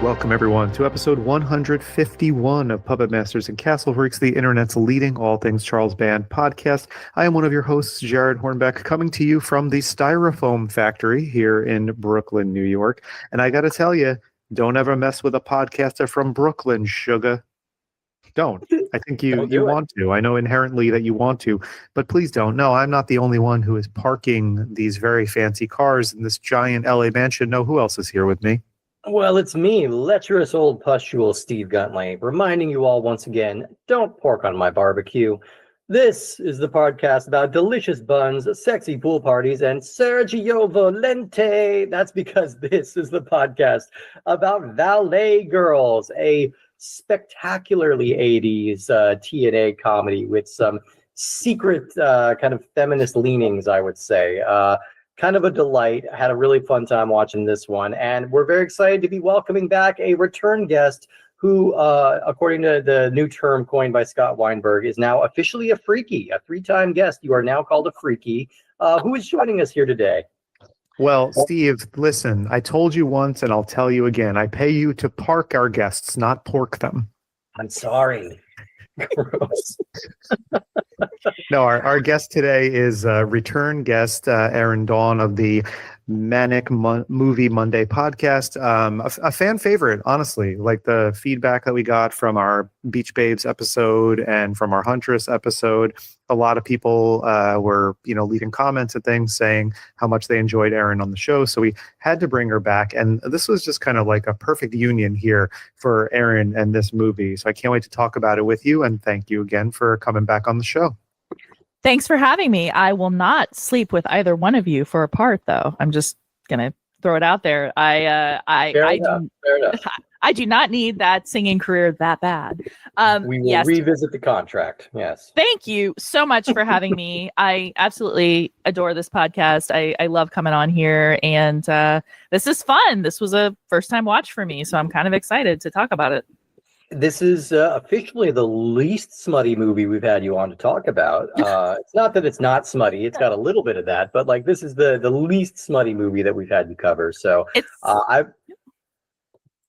Welcome, everyone, to episode 151 of Puppet Masters and Castle Freaks, the internet's leading all things Charles Band podcast. I am one of your hosts, Jared Hornbeck, coming to you from the Styrofoam Factory here in Brooklyn, New York. And I got to tell you, don't ever mess with a podcaster from Brooklyn, sugar. Don't. I think you want to. I know inherently that you want to, but please don't. No, I'm not the only one who is parking these very fancy cars in this giant LA mansion. No, who else is here with me? Well, it's me, lecherous old pustule Steve Guntley, reminding you all once again, don't pork on my barbecue. This is the podcast about delicious buns, sexy pool parties, and Sergio Volente. That's because this is the podcast about Valet Girls, a spectacularly 80s TNA comedy with some secret kind of feminist leanings, I would say. Kind of a delight. I had a really fun time watching this one, and we're very excited to be welcoming back a return guest who, according to the new term coined by Scott Weinberg, is now officially a freaky, a three-time guest. You are now called a freaky. Who is joining us here today? Well, Steve, listen, I told you once and I'll tell you again. I pay you to park our guests, not pork them. I'm sorry. Gross. No, our guest today is return guest Erin Dawn of the Manic Movie Monday podcast. A fan favorite, honestly. Like the feedback that we got from our Beach Babes episode and from our Huntress episode, a lot of people were, leaving comments and things saying how much they enjoyed Erin on the show. So we had to bring her back, and this was just kind of like a perfect union here for Erin and this movie. So I can't wait to talk about it with you, and thank you again for coming back on the show. Thanks for having me. I will not sleep with either one of you for a part, though. I'm just gonna throw it out there. I do not need that singing career that bad. We will revisit the contract. Yes. Thank you so much for having me. I absolutely adore this podcast. I love coming on here, and this is fun. This was a first time watch for me, so I'm kind of excited to talk about it. This is officially the least smutty movie we've had you on to talk about. It's not that it's not smutty. It's got a little bit of that, but like this is the least smutty movie that we've had you cover. So I've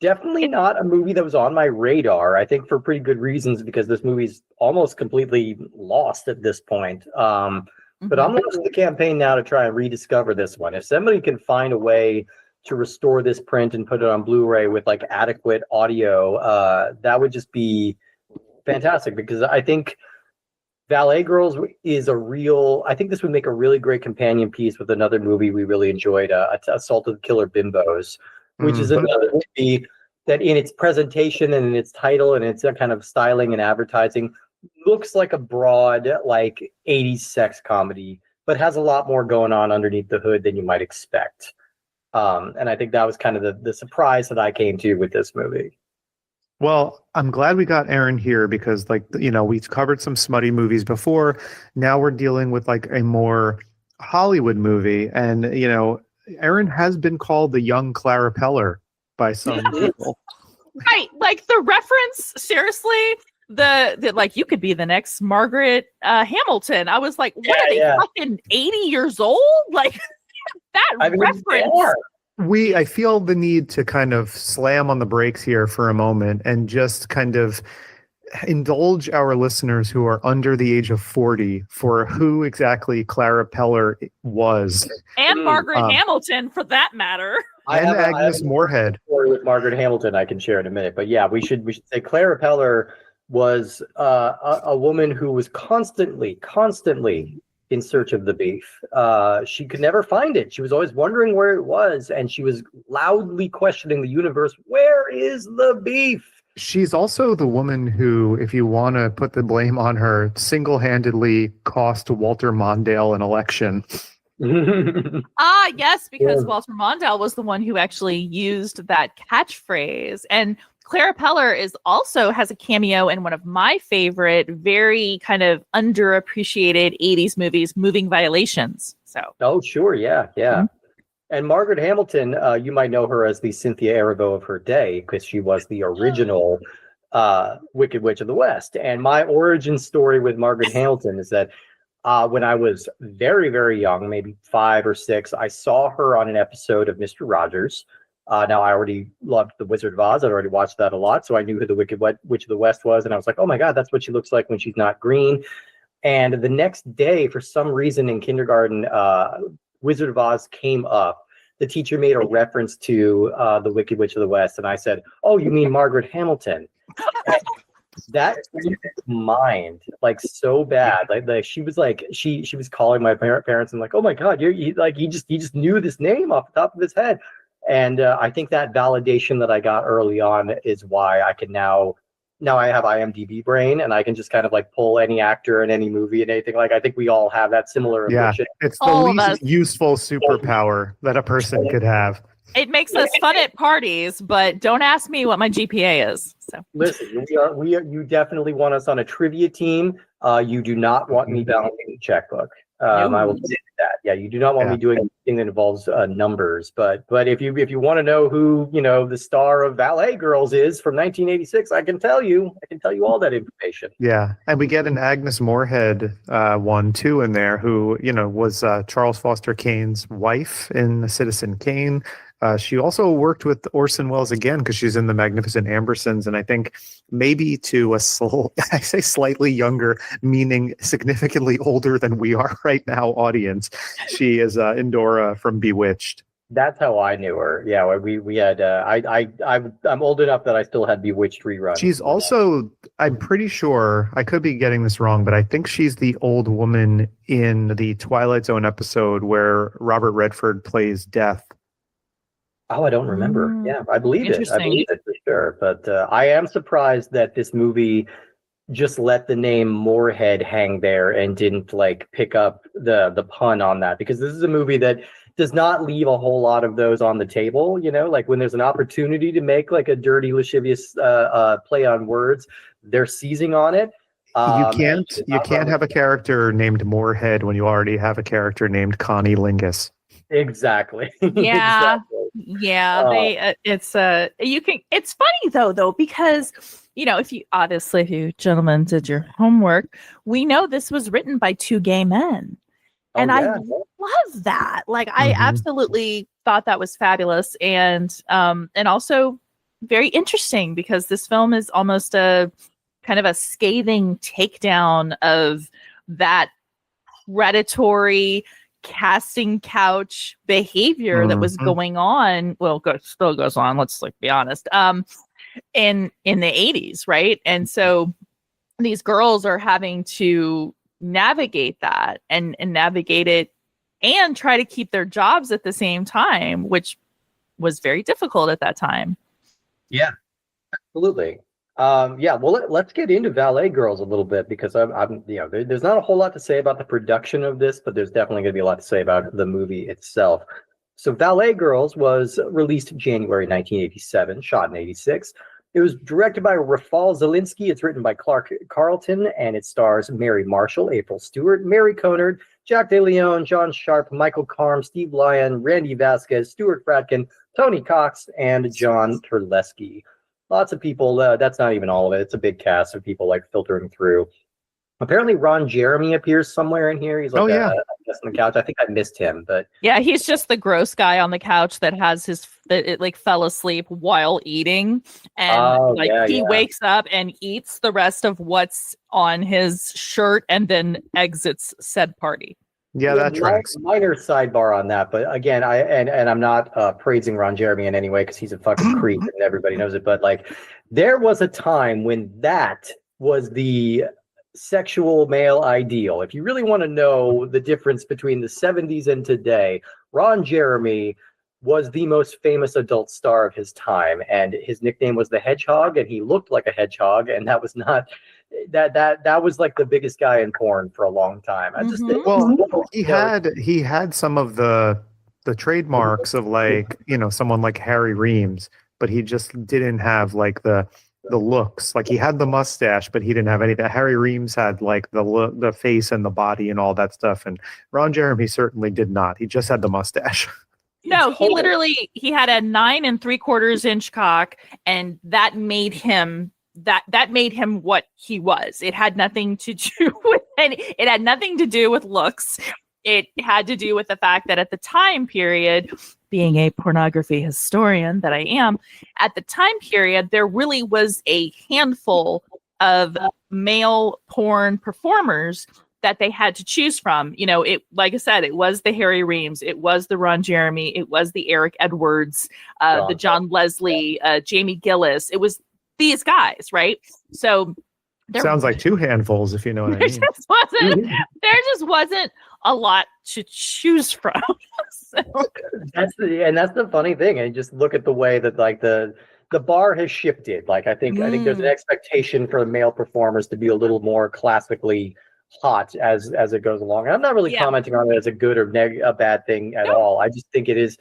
definitely not a movie that was on my radar, I think for pretty good reasons, because this movie's almost completely lost at this point. But I'm launching the campaign now to try and rediscover this one. If somebody can find a way to restore this print and put it on Blu-ray with like adequate audio, that would just be fantastic, because I think Valet Girls is I think this would make a really great companion piece with another movie we really enjoyed, Assault of the Killer Bimbos, which is another movie that in its presentation and in its title and its kind of styling and advertising looks like a broad like 80s sex comedy, but has a lot more going on underneath the hood than you might expect. And I think that was kind of the surprise that I came to with this movie. Well, I'm glad we got Erin here because, we've covered some smutty movies before. Now we're dealing with like a more Hollywood movie. And, Erin has been called the young Clara Peller by some people. Right. Like the reference, seriously, the like you could be the next Margaret Hamilton. I was like, what are they fucking 80 years old? Like reference. I feel the need to kind of slam on the brakes here for a moment and just kind of indulge our listeners who are under the age of 40 for who exactly Clara Peller was. And Margaret Hamilton, for that matter. And Agnes Moorehead. Story with Margaret Hamilton I can share in a minute. But yeah, we should say Clara Peller was a woman who was constantly in search of the beef. She could never find it. She was always wondering where it was, and she was loudly questioning the universe. Where is the beef? She's also the woman who, if you want to put the blame on her, single-handedly cost Walter Mondale an election. Yes, because Walter Mondale was the one who actually used that catchphrase. And Clara Peller also has a cameo in one of my favorite, very kind of underappreciated 80s movies, Moving Violations. Oh, sure. Yeah. Mm-hmm. And Margaret Hamilton, you might know her as the Cynthia Erivo of her day, because she was the original Wicked Witch of the West. And my origin story with Margaret Hamilton is that when I was very, very young, maybe 5 or 6, I saw her on an episode of Mr. Rogers. Now I already loved The Wizard of Oz. I'd already watched that a lot, so I knew who the Wicked Witch of the West was, and I was like, oh my God, that's what she looks like when she's not green. And the next day, for some reason in kindergarten, Wizard of Oz came up. The teacher made a reference to the Wicked Witch of the West, and I said, oh, you mean Margaret Hamilton? That blew my mind like so bad. Like she was like she was calling my parents and like, oh my God, he just knew this name off the top of his head. And I think that validation that I got early on is why I can now I have IMDb brain, and I can just kind of like pull any actor in any movie and anything. Like I think we all have that similar ability. It's the least useful superpower that a person could have. It makes us fun at parties, but don't ask me what my GPA is. So listen, we are. You definitely want us on a trivia team. You do not want me balancing the checkbook. I will say that. Yeah, you do not want me doing anything that involves numbers. But if you want to know who the star of Valet Girls is from 1986, I can tell you. I can tell you all that information. Yeah, and we get an Agnes Moorehead one too in there, who was Charles Foster Kane's wife in Citizen Kane. She also worked with Orson Welles again because she's in The Magnificent Ambersons, and I think maybe to I say slightly younger, meaning significantly older than we are right now, audience. She is Endora from Bewitched. That's how I knew her. Yeah, we had. I'm old enough that I still had Bewitched reruns. She's also, I'm pretty sure, I could be getting this wrong, but I think she's the old woman in the Twilight Zone episode where Robert Redford plays Death. Oh, I don't remember. Yeah, I believe it. I believe it for sure. But I am surprised that this movie just let the name Moorhead hang there and didn't like pick up the pun on that, because this is a movie that does not leave a whole lot of those on the table. Like when there's an opportunity to make like a dirty, lascivious play on words, they're seizing on it. You can't have a character named Moorhead when you already have a character named Connie Lingus. Exactly. Yeah. Exactly. Yeah, it's funny though because if you gentlemen did your homework, we know this was written by two gay men. And I love that. Like I absolutely thought that was fabulous, and also very interesting, because this film is almost a kind of a scathing takedown of that predatory casting couch behavior that was going on. Well, still goes on. Let's be honest. In the 80s, right? And so these girls are having to navigate that and navigate it and try to keep their jobs at the same time, which was very difficult at that time. Yeah, absolutely. Well, let's get into Valet Girls a little bit, because there's not a whole lot to say about the production of this, but there's definitely going to be a lot to say about the movie itself. So Valet Girls was released January 1987, shot in 86. It was directed by Rafal Zelinsky. It's written by Clark Carlton, and it stars Mary Marshall, April Stewart, Mary Conard, Jack DeLeon, John Sharp, Michael Carm, Steve Lyon, Randy Vasquez, Stuart Fratkin, Tony Cox, and John Terlesky. Lots of people. That's not even all of it. It's a big cast of people like filtering through. Apparently, Ron Jeremy appears somewhere in here. He's like on the couch. I think I missed him, but yeah, he's just the gross guy on the couch that has it fell asleep while eating, and he wakes up and eats the rest of what's on his shirt and then exits said party. Yeah, that tracks. Minor sidebar on that, but again, I'm not praising Ron Jeremy in any way, because he's a fucking creep and everybody knows it. But like, there was a time when that was the sexual male ideal. If you really want to know the difference between the 70s and today, Ron Jeremy was the most famous adult star of his time, and his nickname was the Hedgehog, and he looked like a hedgehog, and that was not. That was like the biggest guy in porn for a long time. He had some of the trademarks of someone like Harry Reams, but he just didn't have like the looks. Like he had the mustache, but he didn't have anything. Harry Reams had like the face and the body and all that stuff, and Ron Jeremy certainly did not. He just had the mustache. No, he had a 9 3/4 inch cock, and that made him what he was. It had nothing to do with looks. it had to do with the fact that at the time period, being a pornography historian that I am, at the time period, there really was a handful of male porn performers that they had to choose from. You know, it, like I said, it was the Harry Reams, it was the Ron Jeremy, it was the Eric Edwards, the John Leslie, Jamie Gillis. It was these guys, right? So sounds like two handfuls, if you know what I mean. There just wasn't a lot to choose from. So. That's the funny thing. And just look at the way that like the bar has shifted. Like I think there's an expectation for the male performers to be a little more classically hot as it goes along. And I'm not really commenting on it as a good or a bad thing at all. I just think it is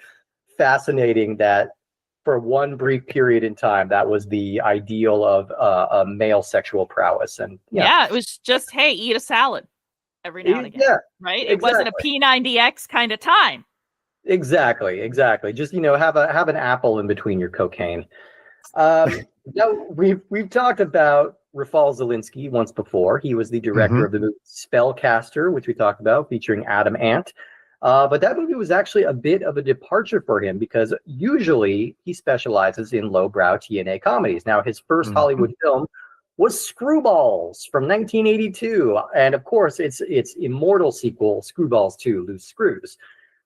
fascinating that for one brief period in time, that was the ideal of a male sexual prowess. And it was just, hey, eat a salad every now and again. Yeah, right. It wasn't a P90X kind of time. Exactly. Just, you know, have an apple in between your cocaine. Now we've talked about Rafal Zelinsky once before. He was the director of the movie Spellcaster, which we talked about, featuring Adam Ant. But that movie was actually a bit of a departure for him because usually he specializes in lowbrow TNA comedies. Now, his first Hollywood film was Screwballs from 1982. And of course, it's immortal sequel, Screwballs 2, Loose Screws.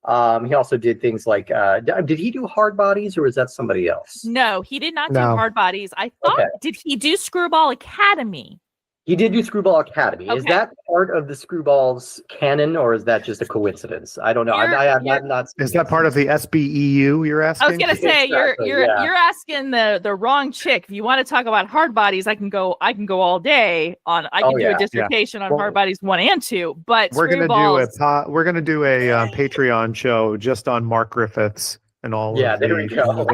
He also did things like, did he do Hard Bodies or was that somebody else? No, he did not do Hard Bodies. I thought, did he do Screwball Academy? He did do Screwball Academy. Is that part of the Screwballs canon, or is that just a coincidence? I don't know. I have not. Is that part of the SBEU? You're asking. I was going to say you're asking the wrong chick. If you want to talk about Hard Bodies, I can go all day on. I can do a dissertation on Hard Bodies 1 and 2. But we're going to do a Patreon show just on Mark Griffiths and all. Yeah, there we go.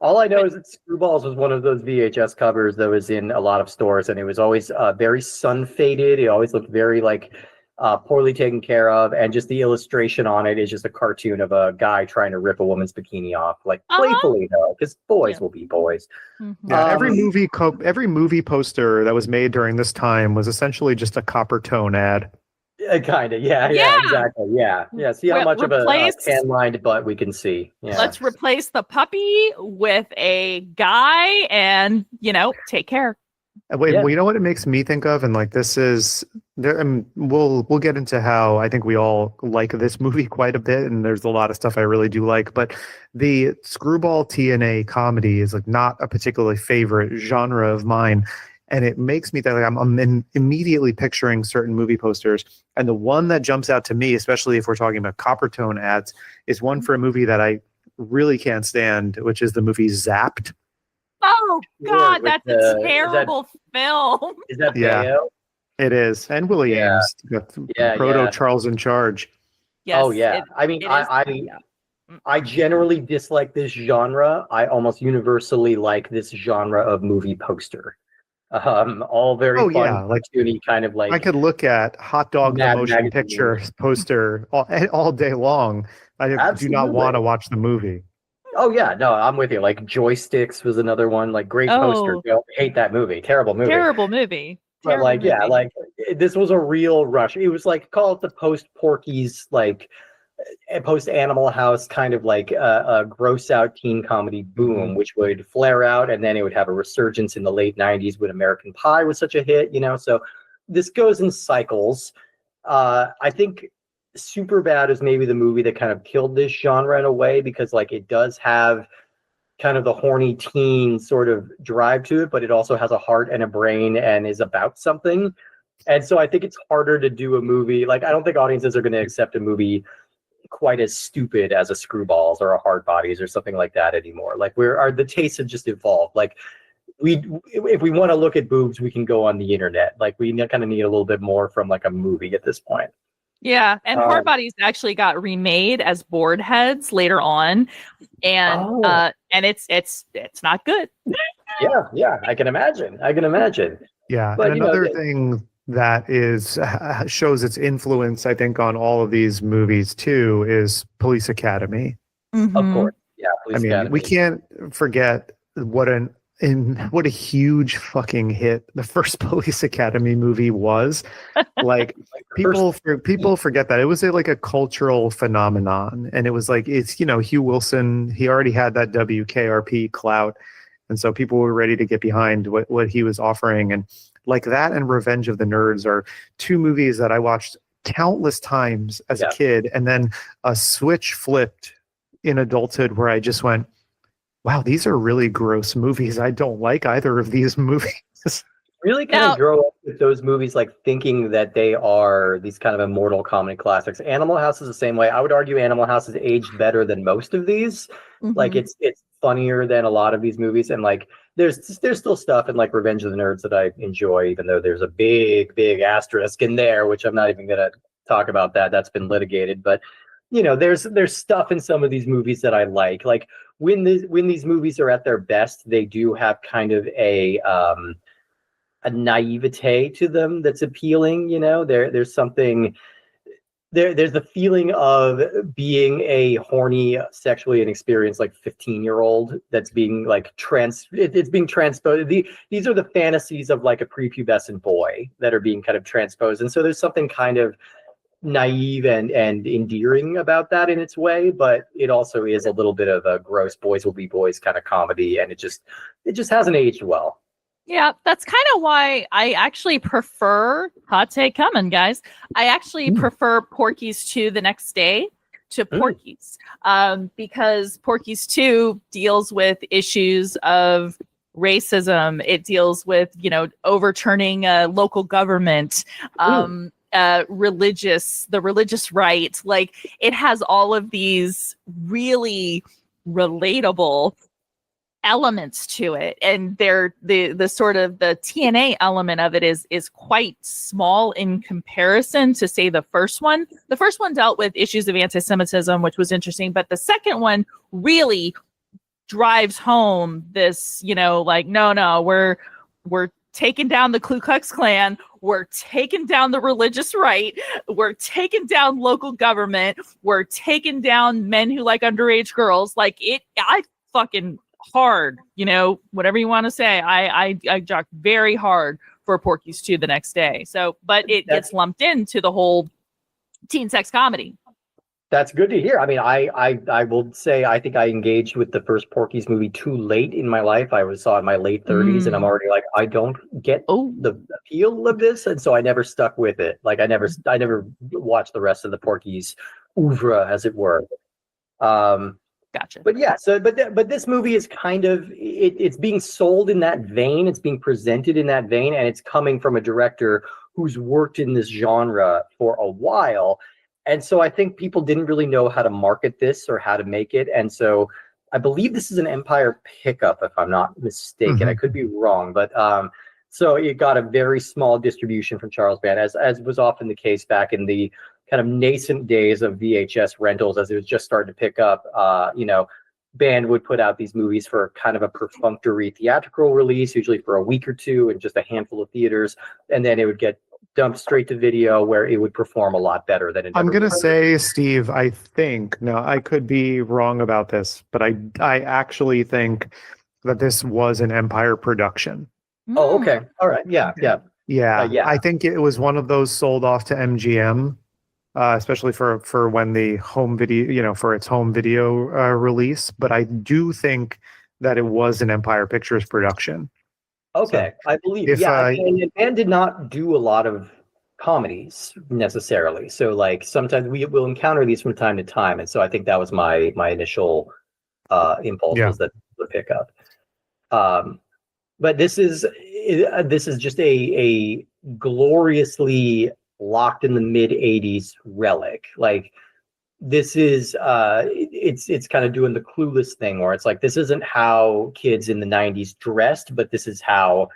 All I know is that Screwballs was one of those VHS covers that was in a lot of stores, and it was always very sun-faded. It always looked very, like, poorly taken care of, and just the illustration on it is just a cartoon of a guy trying to rip a woman's bikini off, like, playfully, though, because boys will be boys. Yeah, every movie poster that was made during this time was essentially just a copper tone ad. Kind of, yeah, exactly, yeah. See how much of a tan-lined butt we can see. Yeah. Let's replace the puppy with a guy, and take care. Wait, well, you know what it makes me think of, and like this is, we'll get into how I think we all like this movie quite a bit, and there's a lot of stuff I really do like, but the Screwball TNA comedy is like not a particularly favorite genre of mine. And it makes me think like I'm immediately picturing certain movie posters. And the one that jumps out to me, especially if we're talking about copper tone ads, is one for a movie that I really can't stand, which is the movie Zapped. Oh, God, that's a terrible film. Is that Bayo? It is. And Willie Ames, proto Charles in Charge. Yes, oh, yeah. I generally dislike this genre. I almost universally like this genre of movie poster. All very fun, like kind of like. I could look at Hot Dog the Motion Picture poster all day long. I do not want to watch the movie. Oh yeah, no, I'm with you. Like Joysticks was another one. Like great poster. Hate that movie. Terrible movie. But like like this was a real rush. It was like call it the post Porky's like. Post Animal House kind of like a gross out teen comedy boom, which would flare out and then it would have a resurgence in the late 90s when American Pie was such a hit, so this goes in cycles. I think Superbad is maybe the movie that kind of killed this genre in a way because like it does have kind of the horny teen sort of drive to it, but it also has a heart and a brain and is about something. And so I think it's harder to do a movie. Like I don't think audiences are going to accept a movie quite as stupid as a Screwballs or a Hard Bodies or something like that anymore. Like the tastes have just evolved. Like if we want to look at boobs, we can go on the internet. Like we kind of need a little bit more from like a movie at this point. Yeah, and Hard Bodies actually got remade as Board Heads later on, and it's not good. yeah, I can imagine. Yeah, but and another thing that shows its influence, I think, on all of these movies too, is Police Academy. Of course, yeah. Police Academy. We can't forget what an what a huge fucking hit the first Police Academy movie was. Like people forget that it was like a cultural phenomenon, and it was like, it's, you know, Hugh Wilson, he already had that WKRP clout, and so people were ready to get behind what he was offering. And like that and Revenge of the Nerds are two movies that I watched countless times as a kid, and then a switch flipped in adulthood where I just went, wow, these are really gross movies. I don't like either of these movies. Really kind of grow up with those movies, like thinking that they are these kind of immortal comedy classics. Animal House is the same way. I would argue Animal House has aged better than most of these. Like it's funnier than a lot of these movies, and like there's still stuff in like Revenge of the Nerds that I enjoy, even though there's a big asterisk in there, which I'm not even gonna talk about. That's been litigated. But you know, there's stuff in some of these movies that I like. Like when these movies are at their best, they do have kind of a naivete to them that's appealing. You know, there's something there's the feeling of being a horny, sexually inexperienced, like 15-year-old that's being like it's being transposed. These are the fantasies of like a prepubescent boy that are being kind of transposed, and so there's something kind of naive and endearing about that in its way, but it also is a little bit of a gross boys will be boys kind of comedy, and it just hasn't aged well. Yeah, that's kind of why I actually prefer, hot take coming, guys. I actually prefer Porky's 2 The Next Day to Porky's, because Porky's 2 deals with issues of racism. It deals with, you know, overturning local government, the religious right. Like it has all of these really relatable elements to it, and they're the sort of the TNA element of it is quite small in comparison to, say, the first one. The first one dealt with issues of anti-Semitism, which was interesting, but the second one really drives home this, you know, like no, we're taking down the Ku Klux Klan, we're taking down the religious right, we're taking down local government, we're taking down men who like underage girls. Like I fucking hard, you know, whatever you want to say. I jocked very hard for Porky's 2 The Next Day. So, but it gets lumped into the whole teen sex comedy. That's good to hear. I mean, I will say I think I engaged with the first Porky's movie too late in my life. I saw it in my late 30s, and I'm already like, I don't get the appeal of this, and so I never stuck with it. Like I never watched the rest of the Porky's oeuvre, as it were. Gotcha. But yeah, but this movie is kind of it's being sold in that vein. It's being presented in that vein, and it's coming from a director who's worked in this genre for a while. And so I think people didn't really know how to market this or how to make it. And so I believe this is an Empire pickup, if I'm not mistaken. I could be wrong, but so it got a very small distribution from Charles Band, as was often the case back in the kind of nascent days of VHS rentals, as it was just starting to pick up. You know, Band would put out these movies for kind of a perfunctory theatrical release, usually for a week or two in just a handful of theaters, and then it would get dumped straight to video, where it would perform a lot better than it I'm going to was. say, Steve, I think, no, I could be wrong about this, but I actually think that this was an Empire production. Oh, okay. All right. Yeah. I think it was one of those sold off to MGM, especially for when the home video, you know, for its home video release. But I do think that it was an Empire Pictures production. Okay, so I believe. And Band did not do a lot of comedies necessarily. So like sometimes we will encounter these from time to time, and so I think that was my initial impulse was that the pickup. But this is just a gloriously locked in the mid 80s relic. Like this is it's kind of doing the Clueless thing, where it's like, this isn't how kids in the 90s dressed, but this is how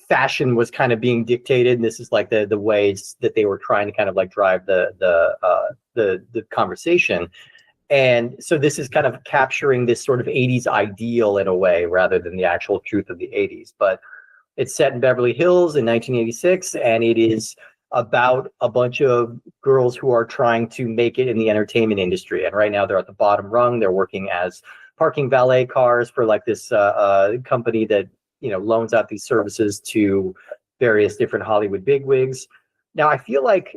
fashion was kind of being dictated. And this is like the ways that they were trying to kind of like drive the conversation. And so this is kind of capturing this sort of 80s ideal in a way, rather than the actual truth of the 80s. But it's set in Beverly Hills in 1986, and it is about a bunch of girls who are trying to make it in the entertainment industry. And right now they're at the bottom rung. They're working as parking valet cars for like this company that loans out these services to various different Hollywood bigwigs. Now, I feel like,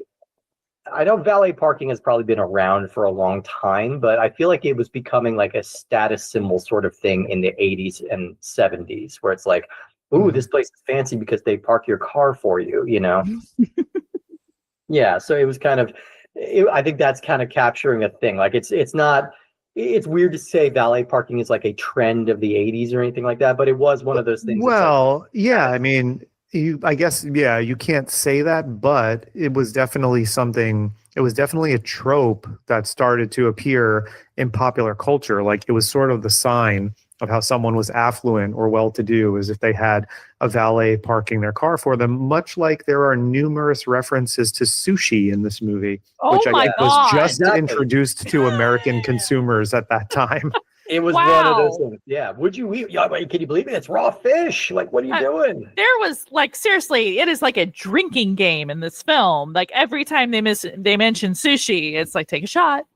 I know valet parking has probably been around for a long time, but I feel like it was becoming like a status symbol sort of thing in the 80s and 70s, where it's like, ooh, this place is fancy because they park your car for you, Yeah, so it was kind of, I think that's kind of capturing a thing. Like it's weird to say valet parking is like a trend of the 80s or anything like that, but it was one of those things. Well, yeah, I mean, I guess, you can't say that, but it was definitely a trope that started to appear in popular culture. Like it was sort of the sign of how someone was affluent or well-to-do, as if they had a valet parking their car for them, much like there are numerous references to sushi in this movie, which I think was just introduced to American consumers at that time. It was one of those things. Yeah. Would you eat? Yeah, can you believe it? It's raw fish. Like, what are you doing? There was like, seriously, it is like a drinking game in this film. Like every time they mention sushi, it's like, take a shot.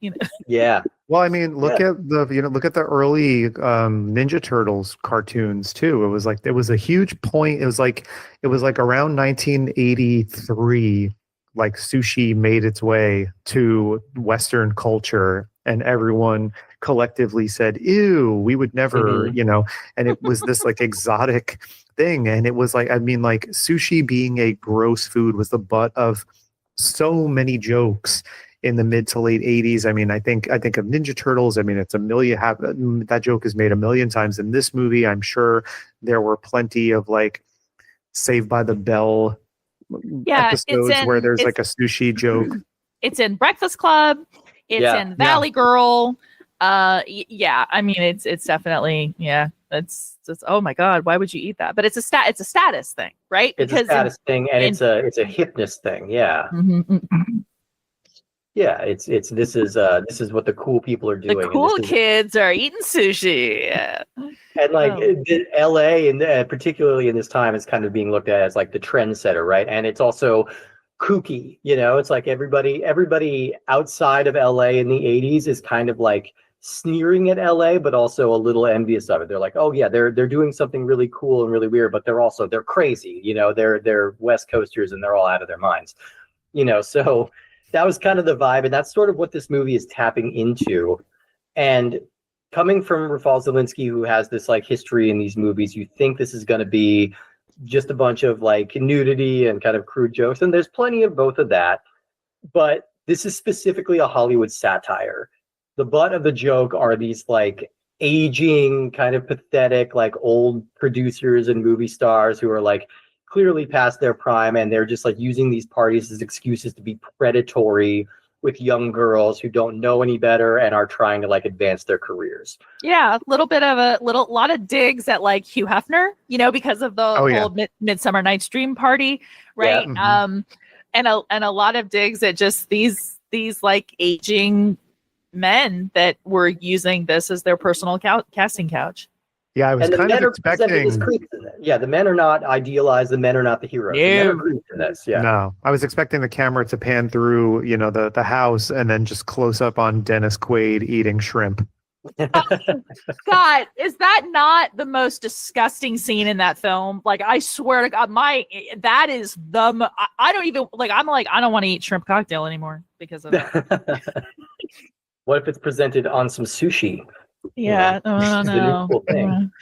Yeah. Well, I mean, look at the early Ninja Turtles cartoons too. It was a huge point. It was like around 1983, like sushi made its way to Western culture, and everyone collectively said, ew, we would never, and it was this like exotic thing. And it was like, I mean, like sushi being a gross food was the butt of so many jokes in the mid to late 80s. I mean, I think of Ninja Turtles. I mean, that joke is made a million times in this movie. I'm sure there were plenty of like Saved by the Bell episodes where there's like a sushi joke. It's in Breakfast Club. It's in Valley Girl. I mean, it's definitely, it's oh my God, why would you eat that? But it's a status thing, right? It's a status thing, and it's a hipness thing. Yeah. Yeah, this is what the cool people are doing. The cool kids are eating sushi. And like LA, and particularly in this time, is kind of being looked at as like the trendsetter, right? And it's also kooky, it's like everybody outside of LA in the 80s is kind of like sneering at LA, but also a little envious of it. They're like, oh yeah, they're doing something really cool and really weird, but they're crazy, they're West Coasters and they're all out of their minds, so that was kind of the vibe, and that's sort of what this movie is tapping into. And coming from Rafal Zelinsky, who has this like history in these movies, you think this is going to be just a bunch of like nudity and kind of crude jokes, and there's plenty of both of that, but this is specifically a Hollywood satire. The butt of the joke are these like aging, kind of pathetic, like old producers and movie stars who are like clearly past their prime, and they're just like using these parties as excuses to be predatory with young girls who don't know any better and are trying to like advance their careers. Yeah, a lot of digs at like Hugh Hefner, because of the whole Midsummer Night's Dream party, right? Yeah. And a lot of digs at just these like aging men that were using this as their personal casting couch. Yeah, I was kind of expecting. The men are not idealized. The men are not the heroes. The men are creeps in this. Yeah. No, I was expecting the camera to pan through, the house and then just close up on Dennis Quaid eating shrimp. God, is that not the most disgusting scene in that film? Like, I swear to God, that is I don't even like. I'm like, I don't want to eat shrimp cocktail anymore because of that. What if it's presented on some sushi? Yeah, no. Cool thing.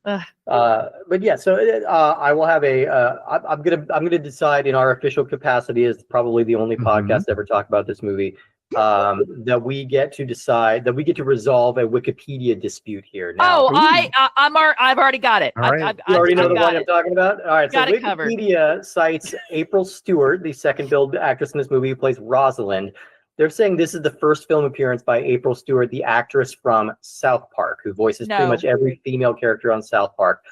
But yeah, so I will have I'm gonna decide in our official capacity as probably the only podcast to ever talk about this movie, that we get to resolve a Wikipedia dispute here. Now, I've already got it. Right. You already know the one I'm talking about. All right, got so it covered. Wikipedia cites April Stewart, the second billed actress in this movie, who plays Rosalind. They're saying this is the first film appearance by April Stewart, the actress from South Park, who voices pretty much every female character on South Park.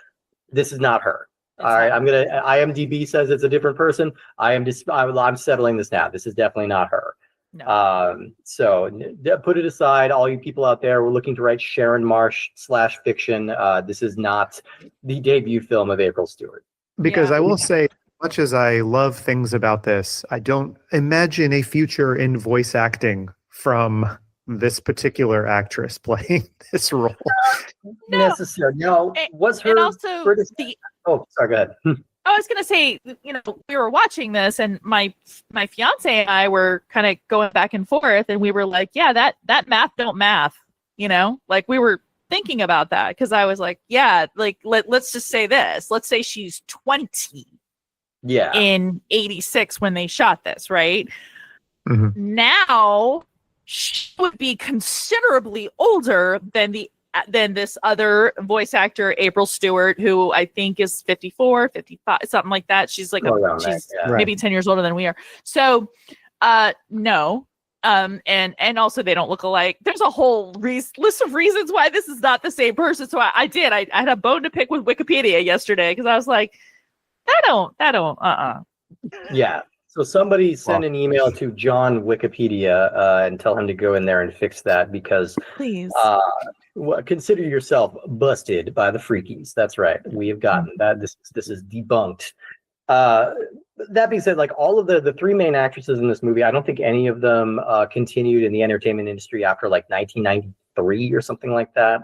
This is not her. All right, IMDb says it's a different person. I'm settling this now. This is definitely not her. No. So put it aside, all you people out there. We're looking to write Sharon Marsh /fiction. This is not the debut film of April Stewart. Because I will say, much as I love things about this, I don't imagine a future in voice acting from this particular actress playing this role. Necessary. No, was her. And also Oh, sorry, go ahead. I was gonna say, we were watching this, and my fiance and I were kind of going back and forth, and we were like, yeah, that math don't math, like we were thinking about that because I was like, yeah, like let's just say this. Let's say she's 20 in 86 when they shot this, right? Mm-hmm. Now she would be considerably older than this other voice actor, April Stewart, who I think is 54, 55, something like that. She's like she's maybe 10 years older than we are. So no. And also they don't look alike. There's a whole list of reasons why this is not the same person. So I had a bone to pick with Wikipedia yesterday because I was like, that don't. Yeah. So somebody send an email to John Wikipedia and tell him to go in there and fix that because please. Consider yourself busted by the freakies. That's right. We have gotten that. This is debunked. That being said, like all of the three main actresses in this movie, I don't think any of them continued in the entertainment industry after like 1993 or something like that.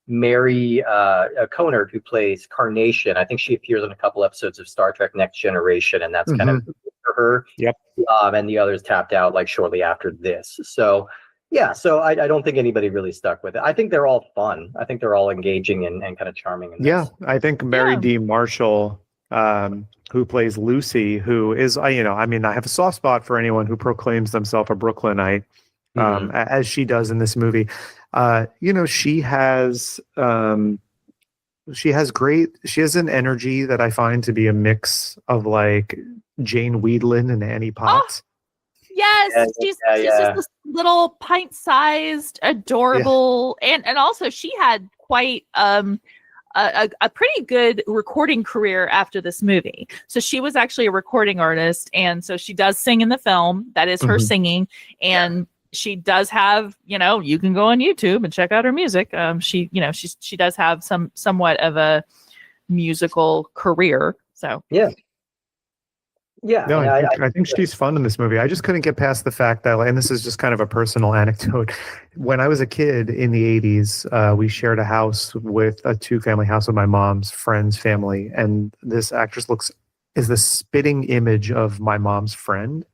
Mary Conard, who plays Carnation, I think she appears in a couple episodes of Star Trek Next Generation, and that's kind of for her. Yep. And the others tapped out like shortly after this. So yeah, so I don't think anybody really stuck with it. I think they're all fun. I think they're all engaging and kind of charming. Yeah, I think Mary D. Marshall, who plays Lucy, who is, I have a soft spot for anyone who proclaims themselves a Brooklynite, as she does in this movie. She has an energy that I find to be a mix of like Jane Weedlin and Annie Potts. Yes, she's just this little pint-sized, adorable, and also she had quite a pretty good recording career after this movie. So she was actually a recording artist, and so she does sing in the film. That is her singing, and she does have, you can go on YouTube and check out her music. She does have somewhat of a musical career. So no, I think she's fun in this movie. I just couldn't get past the fact that, and this is just kind of a personal anecdote. When I was a kid in the 80s, we shared a house with a two-family house with my mom's friend's family, and this actress is the spitting image of my mom's friend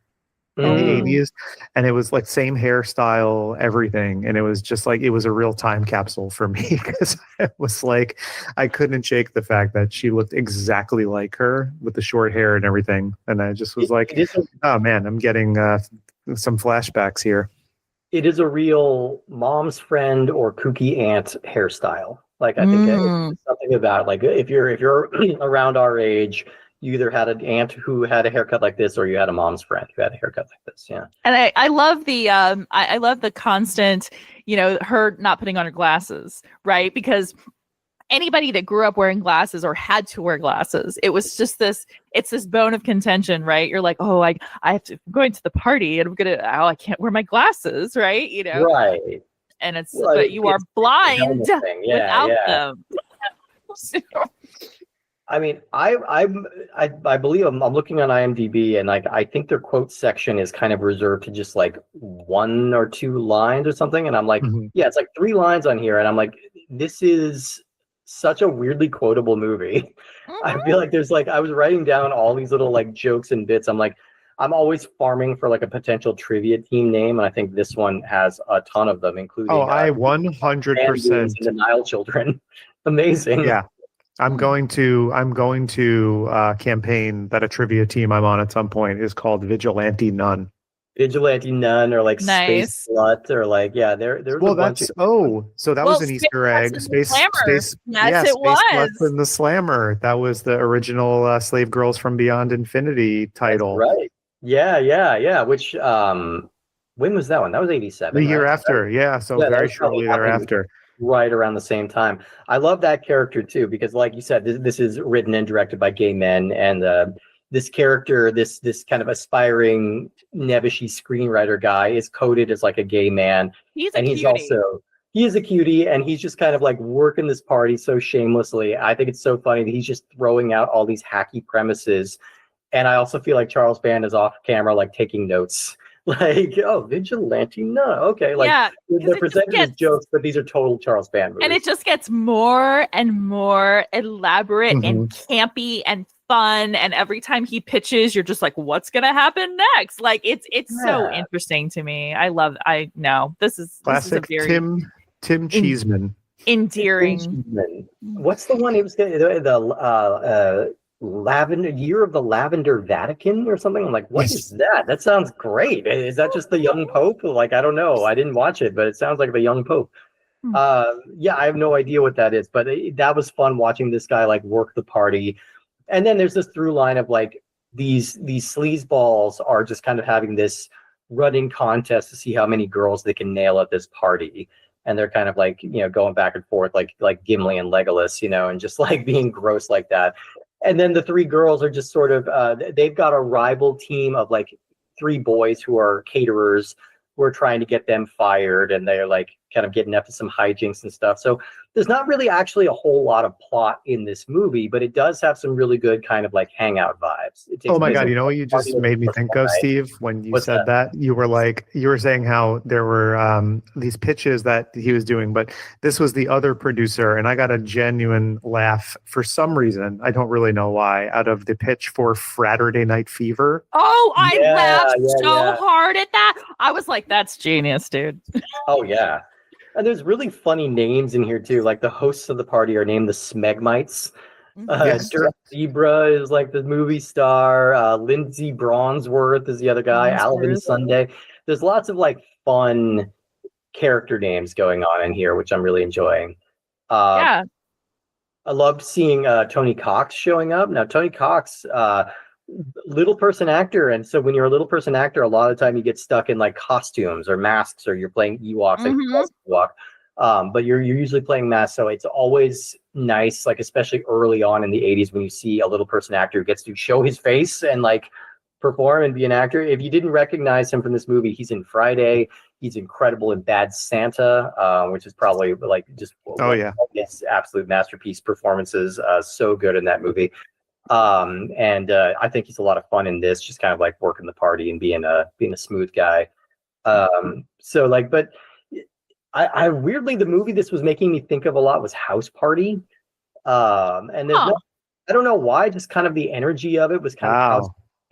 in the 80s, and it was like same hairstyle, everything, and it was just like it was a real time capsule for me because I was like, I couldn't shake the fact that she looked exactly like her with the short hair and everything, and I just was like, oh man, I'm getting some flashbacks here. It is a real mom's friend or kooky aunt hairstyle. Like I think it's something about like if you're around our age, you either had an aunt who had a haircut like this, or you had a mom's friend who had a haircut like this. Yeah. And I love the I love the constant, her not putting on her glasses, right? Because anybody that grew up wearing glasses or had to wear glasses, it was just this bone of contention, right? You're like, oh, I have to, I'm going to the party and I can't wear my glasses, right? Right. And but you are blind without them. I mean, I believe I'm looking on IMDb, and like I think their quote section is kind of reserved to just like one or two lines or something, and I'm like, yeah, it's like 3 lines on here, and I'm like, this is such a weirdly quotable movie. I feel like there's like I was writing down all these little like jokes and bits. I'm like, I'm always farming for like a potential trivia team name, and I think this one has a ton of them, including I 100% the Nile Children. Amazing. Yeah. I'm going to campaign that a trivia team I'm on at some point is called Vigilante Nun. Vigilante Nun, or like Space Slut, or like there's well, that's so that was an Easter egg. Space yes, it was. Sluts in the Slammer. That was the original Slave Girls from Beyond Infinity title. That's right. Yeah. Which when was that one? That was 87. The year after, yeah. So very shortly thereafter. Right around the same time. I love that character too, because like you said, this is written and directed by gay men, and this character, this kind of aspiring nebbishy screenwriter guy is coded as like a gay man. He is a cutie, and he's just kind of like working this party so shamelessly. I think it's so funny that he's just throwing out all these hacky premises. And I also feel like Charles Band is off camera, like taking notes. Like, oh, vigilante? No, okay. Like Yeah, 'cause they're it just presented as gets- jokes, but these are total Charles Band movies. And it just gets more and more elaborate and campy and fun. And every time he pitches, you're just like, what's gonna happen next? Like it's so Yeah. interesting to me. I know this is a Classic very Tim Cheeseman. endearing. What's the one? It was the Lavender Year of the Lavender Vatican or something. I'm like, what is that? That sounds great. Is that just the young Pope? Like, I don't know. I didn't watch it, but it sounds like the young Pope. Yeah, I have no idea what that is, but that was fun watching this guy like work the party. And then there's this through line of like these sleazeballs are just kind of having this running contest to see how many girls they can nail at this party. And they're kind of like, going back and forth like Gimli and Legolas, and just like being gross like that. And then the three girls are just sort of, they've got a rival team of like three boys who are caterers who are trying to get them fired. And they're like kind of getting up to some hijinks and stuff. So there's not really actually a whole lot of plot in this movie, but it does have some really good kind of like hangout vibes. Oh my God. You know what you just made me think of, Steve, when you said that? You were saying how there were these pitches that he was doing, but this was the other producer. And I got a genuine laugh for some reason. I don't really know why, out of the pitch for Fraturday Night Fever. Oh, I laughed so hard at that. I was like, that's genius, dude. Oh, yeah. And there's really funny names in here too. Like the hosts of the party are named the Smegmites. Dirk Zebra is like the movie star. Lindsay Bronsworth is the other guy. Alvin Sunday. There's lots of like fun character names going on in here, which I'm really enjoying. I loved seeing Tony Cox showing up. Now Tony Cox, little person actor, and so when you're a little person actor, a lot of the time you get stuck in like costumes or masks, or you're playing Ewoks, but you're usually playing masks, so it's always nice, like especially early on in the 80s when you see a little person actor who gets to show his face and like perform and be an actor. If you didn't recognize him from this movie, he's in Friday. He's incredible in Bad Santa, which is probably like just his absolute masterpiece performances. So good in that movie. And I think he's a lot of fun in this, just kind of like working the party and being a smooth guy. So like, but I weirdly, the movie this was making me think of a lot was House Party. And there's I don't know why, just kind of the energy of it was kind of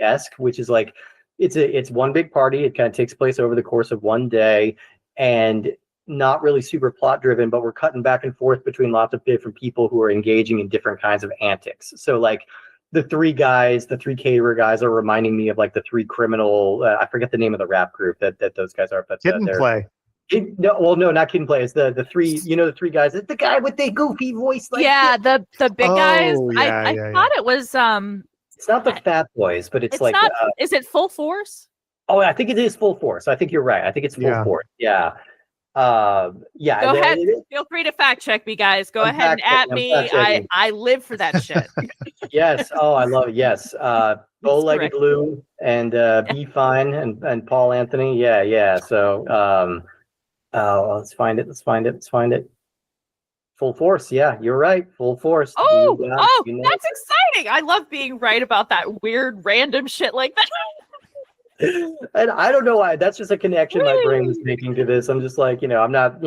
House-esque, which is like, it's one big party. It kind of takes place over the course of one day and not really super plot driven, but we're cutting back and forth between lots of different people who are engaging in different kinds of antics. So like the three caterer guys are reminding me of like the three criminal, I forget the name of the rap group that those guys are, but Kid and Play. No, not Kid and Play. It's the three, the three guys, the guy with the goofy voice. Like the big guys. I thought it was, it's not the Fat Boys, but it's like, not, is it Full Force? Oh, I think it is Full Force. I think you're right. I think it's Full Force. Yeah. Go ahead. Feel free to fact check me, guys. Go ahead and at me. I live for that shit. Yes. Oh, I love it. Yes. Bow-legged Lou and Be Fine and Paul Anthony. Yeah. So let's find it. Full Force. Yeah, you're right. Full Force. That's exciting. I love being right about that weird random shit like that. And I don't know why. That's just a connection my brain was making to this. I'm just like, I'm not,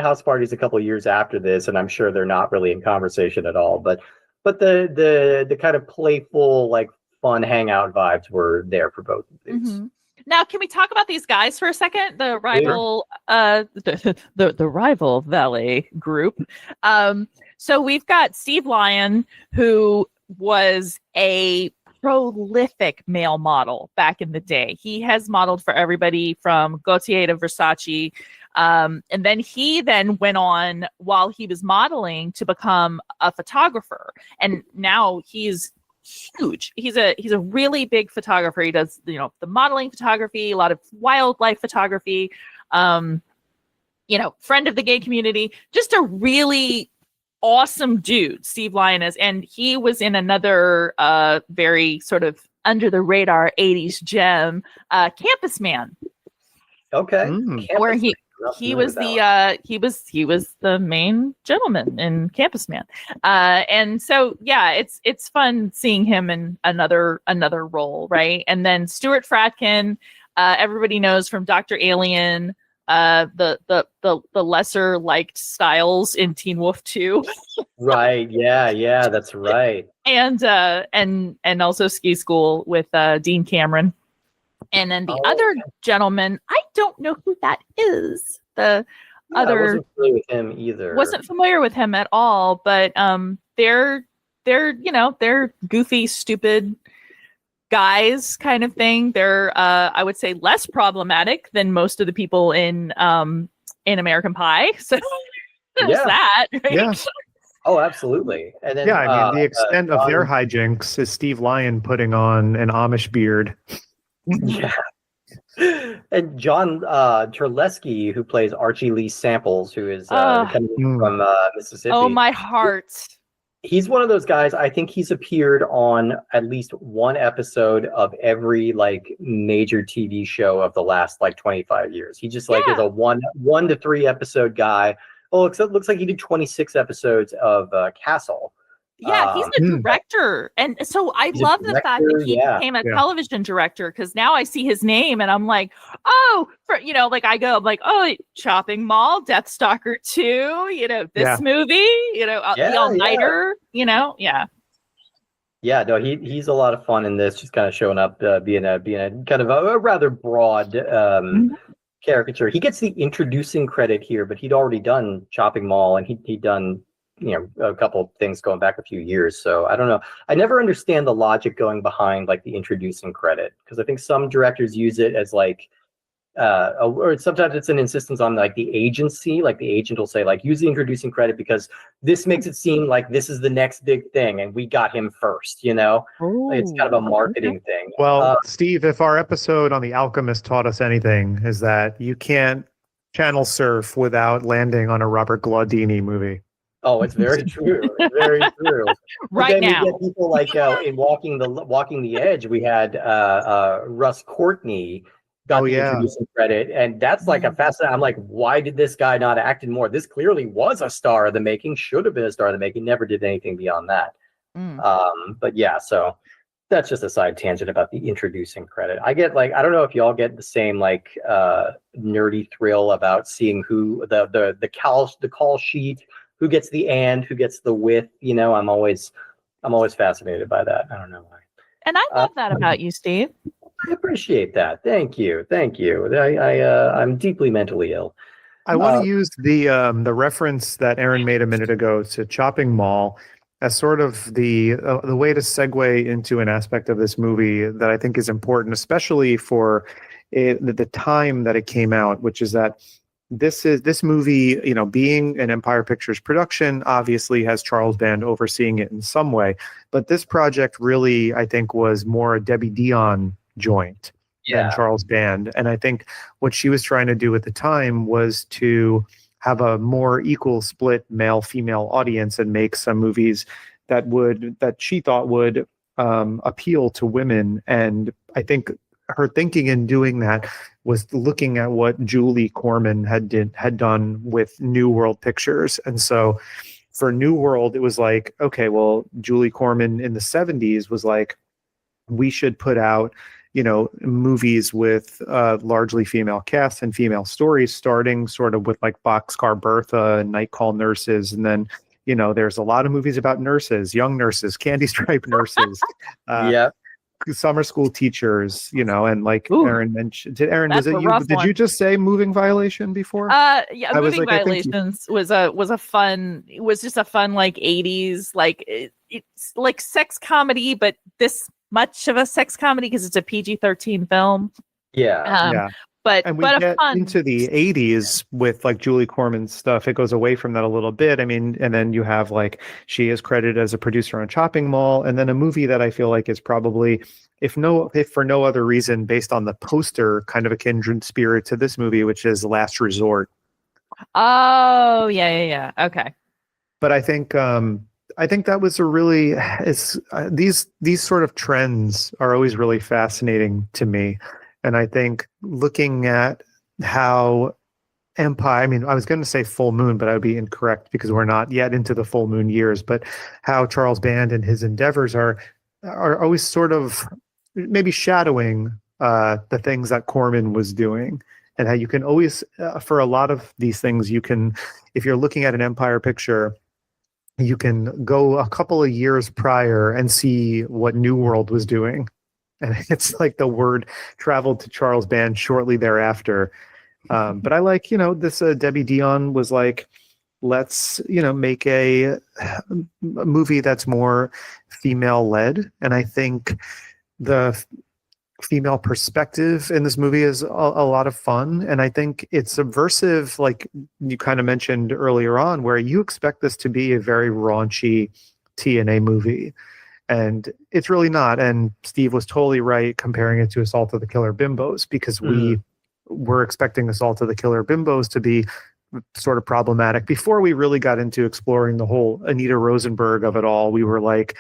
House Party's a couple of years after this, and I'm sure they're not really in conversation at all. But the kind of playful, like fun hangout vibes were there for both of these. Mm-hmm. Now, can we talk about these guys for a second? The rival, the rival Valet group. So we've got Steve Lyon, who was a prolific male model back in the day. He has modeled for everybody from Gaultier to Versace. And then he went on, while he was modeling, to become a photographer. And now he's huge. He's a really big photographer. He does, the modeling photography, a lot of wildlife photography, friend of the gay community, just a really awesome dude, Steve Lyon is. And he was in another very sort of under the radar 80s gem, Campus Man. Okay. Where he was the main gentleman in Campus Man. And so it's fun seeing him in another role, right? And then Stuart Fratkin, everybody knows from Dr. Alien, the lesser liked Styles in Teen Wolf 2. Right. Yeah, that's right. And also Ski School with Dean Cameron. And then the other gentleman, I don't know who that is. I wasn't familiar with him either. Wasn't familiar with him at all, but they're goofy, stupid guys kind of thing. They're I would say less problematic than most of the people in American Pie. So there's that, right? Yeah. Oh, absolutely. And then I mean the extent of their hijinks is Steve Lyon putting on an Amish beard. Yeah. And John Terlesky, who plays Archie Lee Samples, who is coming from Mississippi. Oh, my heart. He's one of those guys. I think he's appeared on at least one episode of every major TV show of the last 25 years. He just is a one to three episode guy. Oh, except looks like he did 26 episodes of Castle. Yeah, he's the director. And so I love the fact that he became a television director, because now I see his name and I'm like, oh, Chopping Mall, Deathstalker 2, this movie, The All-Nighter, Yeah, no, he's a lot of fun in this, just kind of showing up, being a kind of a rather broad caricature. He gets the introducing credit here, but he'd already done Chopping Mall, and he'd done a couple of things going back a few years. So I don't know. I never understand the logic going behind the introducing credit, because I think some directors use it as or sometimes it's an insistence on the agency. The agent will say use the introducing credit because this makes it seem like this is the next big thing and we got him first. It's kind of a marketing thing. Well, Steve, if our episode on The Alchemist taught us anything, is that you can't channel surf without landing on a Robert Glaudini movie. Oh, it's very true. It's very true. Right now, we get people in Walking the Edge. We had Russ Courtney got the introducing credit, and that's a fascinating. I'm like, why did this guy not act in more? This clearly was a star of the making. Should have been a star of the making. Never did anything beyond that. But yeah, so that's just a side tangent about the introducing credit. I get I don't know if y'all get the same nerdy thrill about seeing who the call sheet. Who gets the and, who gets the with, I'm always fascinated by that. I don't know why. And I love that about you, Steve. I appreciate that. Thank you. I'm deeply mentally ill. I want to use the reference that Erin made a minute ago to Chopping Mall as sort of the way to segue into an aspect of this movie that I think is important, especially for the time that it came out, which is that this movie, being an Empire Pictures production, obviously has Charles Band overseeing it in some way. But this project really, I think, was more a Debbie Dion joint than Charles Band. And I think what she was trying to do at the time was to have a more equal split male-female audience and make some movies that she thought would appeal to women. And I think her thinking in doing that was looking at what Julie Corman had done with New World Pictures. And so for New World, it was okay, well, Julie Corman in the 70s was we should put out, movies with largely female casts and female stories, starting sort of with Boxcar Bertha and Night Call Nurses. And then, there's a lot of movies about nurses, young nurses, Candy Stripe nurses. Summer school teachers, and Erin mentioned. Erin, was it you? Did you just say Moving Violation before? Moving Violations was just a fun 80s it's sex comedy, but this much of a sex comedy because it's a PG-13 film. But we get into the 80s with Julie Corman's stuff. It goes away from that a little bit. I mean, and then you have she is credited as a producer on Chopping Mall, and then a movie that I feel is probably, if for no other reason, based on the poster, kind of a kindred spirit to this movie, which is Last Resort. Oh yeah. Okay. But I think that was a really these sort of trends are always really fascinating to me. And I think looking at how Empire, I was going to say Full Moon, but I would be incorrect because we're not yet into the full moon years, but how Charles Band and his endeavors are always sort of maybe shadowing the things that Corman was doing, and how you can always, for a lot of these things, you can, if you're looking at an Empire picture, you can go a couple of years prior and see what New World was doing. And it's like the word traveled to Charles Band shortly thereafter. But I like, this Debbie Dion was like, let's, make a movie that's more female led. And I think the female perspective in this movie is a lot of fun. And I think it's subversive, like you kind of mentioned earlier on, where you expect this to be a very raunchy TNA movie. And it's really not. And Steve was totally right comparing it to Assault of the Killer Bimbos, because we were expecting Assault of the Killer Bimbos to be sort of problematic. Before we really got into exploring the whole Anita Rosenberg of it all, we were like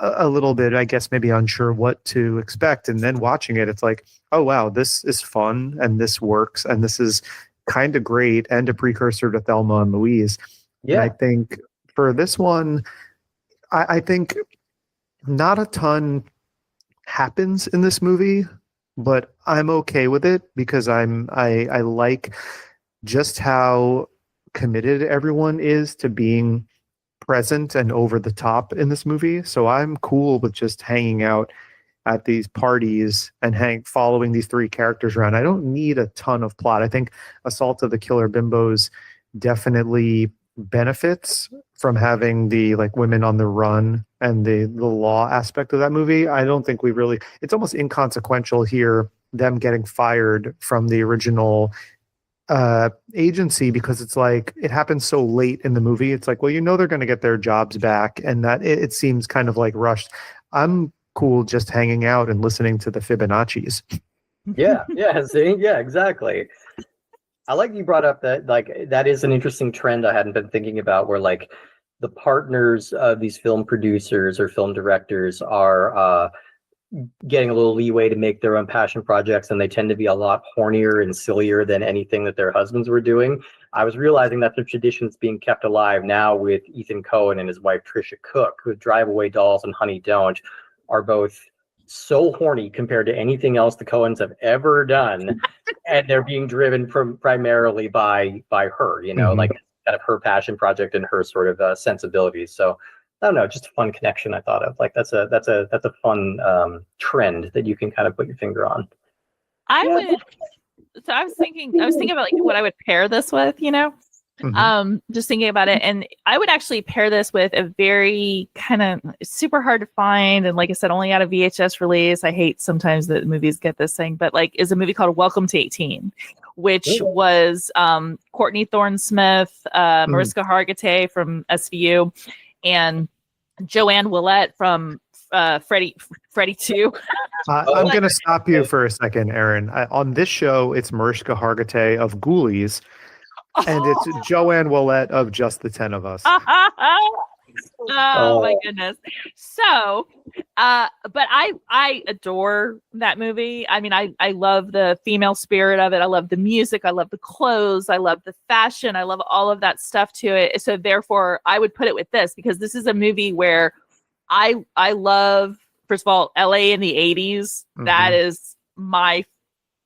a little bit, I guess, maybe unsure what to expect. And then watching it, it's like, oh, wow, this is fun and this works. And this is kind of great and a precursor to Thelma and Louise. Yeah. And I think for this one, I think not a ton happens in this movie, but I'm okay with it because I like just how committed everyone is to being present and over the top in this movie. So I'm cool with just hanging out at these parties and following these three characters around. I don't need a ton of plot. I think Assault of the Killer Bimbos definitely benefits from having the like women on the run and the law aspect of that movie. I don't think it's almost inconsequential here, them getting fired from the original agency, because it's like it happens so late in the movie. It's like, well, they're going to get their jobs back, and that it seems kind of like rushed. I'm cool just hanging out and listening to the Fibonacci's. Yeah, see? Yeah, exactly. I like you brought up that, like, that is an interesting trend I hadn't been thinking about, where like the partners of these film producers or film directors are getting a little leeway to make their own passion projects, and they tend to be a lot hornier and sillier than anything that their husbands were doing. I was realizing that the tradition's being kept alive now with Ethan Coen and his wife Trisha Cook, who Drive Away Dolls and Honey Don't are both so horny compared to anything else the Coens have ever done, and they're being driven primarily by her, like kind of her passion project and her sort of sensibilities. So I don't know, just a fun connection I thought of. Like that's a fun trend that you can kind of put your finger on. I was thinking about like what I would pair this with, just thinking about it. And I would actually pair this with a very kind of super hard to find. And like I said, only out of VHS release. I hate sometimes that movies get this thing, but like is a movie called Welcome to 18, which was Courtney Thorne-Smith, Mariska Hargitay from SVU, and Joanne Willette from Freddy 2. I'm going to stop you for a second, Erin. On this show, it's Mariska Hargitay of Ghoulies, and it's Joanne Willette of Just the 10 of Us. Oh my goodness. So, but I adore that movie. I mean, I love the female spirit of it. I love the music. I love the clothes. I love the fashion. I love all of that stuff to it. So therefore I would put it with this, because this is a movie where I love, first of all, LA in the 80s. That is my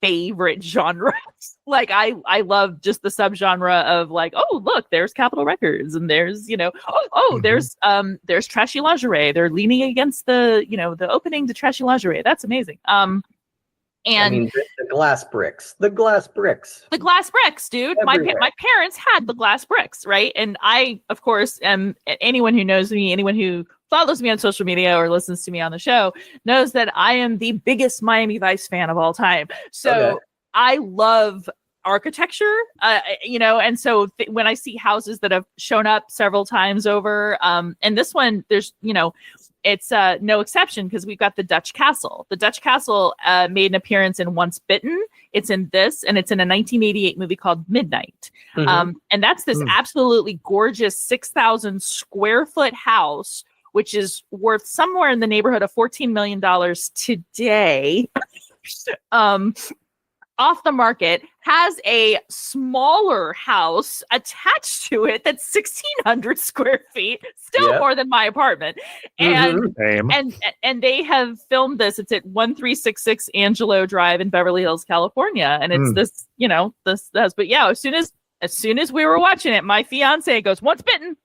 favorite genre. Like I love just the subgenre of like, oh look, there's Capitol Records, and there's there's trashy lingerie. They're leaning against the opening to trashy lingerie. That's amazing. And I mean, the glass bricks, dude. Everywhere. My parents had the glass bricks, right? And I, of course, am, anyone who knows me, anyone who follows me on social media or listens to me on the show knows that I am the biggest Miami Vice fan of all time. So I love architecture, and so when I see houses that have shown up several times over, and this one, there's, it's no exception, because we've got the Dutch Castle. The Dutch Castle made an appearance in Once Bitten. It's in this, and it's in a 1988 movie called Midnight. And that's this absolutely gorgeous 6,000 square foot house, which is worth somewhere in the neighborhood of $14 million today. off the market, has a smaller house attached to it that's 1,600 square feet, still Yep. more than my apartment. And Mhm. Same. and they have filmed this. It's at 1366 Angelo Drive in Beverly Hills, California. And it's this, you know, this. But yeah, as soon as we were watching it, my fiance goes, "Once bitten,"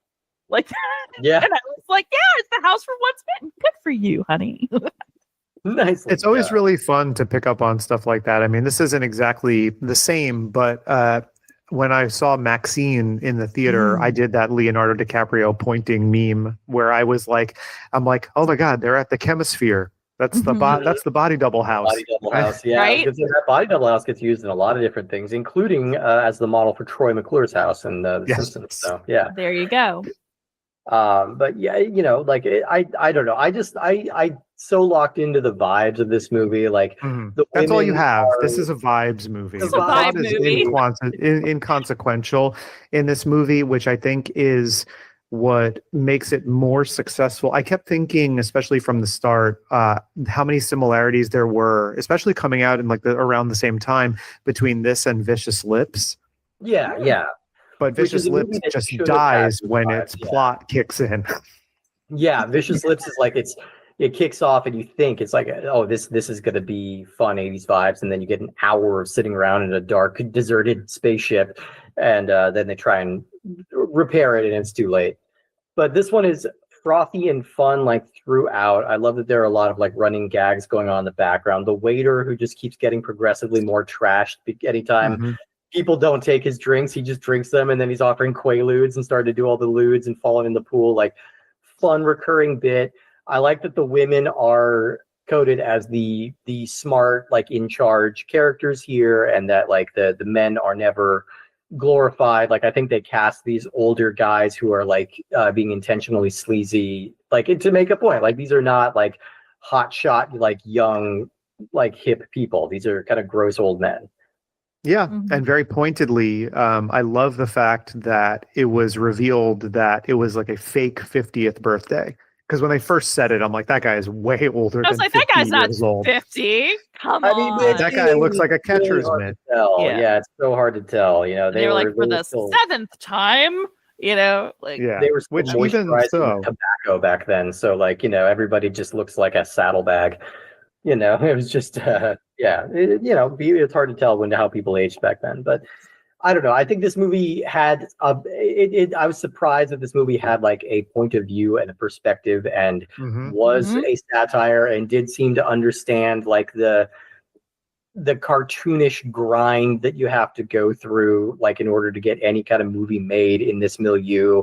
like that. Yeah. And I was like, "Yeah, it's the house for Once Bitten. Good for you, honey." Nice. It's always really fun to pick up on stuff like that. I mean, this isn't exactly the same, but when I saw Maxine in the theater, I did that Leonardo DiCaprio pointing meme where I'm like, oh my God, they're at the Chemisphere. That's that's the body double house. Body double house, yeah. Right? Because that body double house gets used in a lot of different things, including as the model for Troy McClure's house in The Simpsons. So yeah. There you go. But yeah, you know, like I don't know. I so locked into the vibes of this movie. Like that's all you women have. are- This is a vibes movie. It's The a vibe plot is movie. inconsequential in this movie, which I think is what makes it more successful. I kept thinking, especially from the start, how many similarities there were, especially coming out in like around the same time between this and Vicious Lips. Yeah. But Which Vicious is a movie Lips that just should have dies had when vibes, its yeah. plot kicks in. Yeah, Vicious Lips is like it kicks off and you think it's like, oh, this is gonna be fun 80s vibes, and then you get an hour of sitting around in a dark, deserted spaceship, and then they try and repair it and it's too late. But this one is frothy and fun like throughout. I love that there are a lot of like running gags going on in the background. The waiter who just keeps getting progressively more trashed anytime people don't take his drinks, he just drinks them, and then he's offering Quaaludes and started to do all the ludes and falling in the pool. Like, fun recurring bit. I like that the women are coded as the smart, like in charge characters here, and that like the men are never glorified. Like I think they cast these older guys who are like being intentionally sleazy, like to make a point. Like these are not like hot shot, like young, like hip people. These are kind of gross old men. Yeah, and very pointedly, I love the fact that it was revealed that it was like a fake 50th birthday. Because when they first said it, I'm like, that guy is way older I was than like, 50 that guy's not years old. 50. Come I mean, on. That guy looks like a catcher's mitt. Yeah, it's so hard to tell. You know, They were like, for the still, 7th time, you know, like they were still which even moisturizing so, tobacco back then. So like, you know, everybody just looks like a saddlebag. You know, it was just, it's hard to tell how people aged back then. But I don't know. I think this movie had, I was surprised that this movie had like a point of view and a perspective and was a satire and did seem to understand like the cartoonish grind that you have to go through, like in order to get any kind of movie made in this milieu.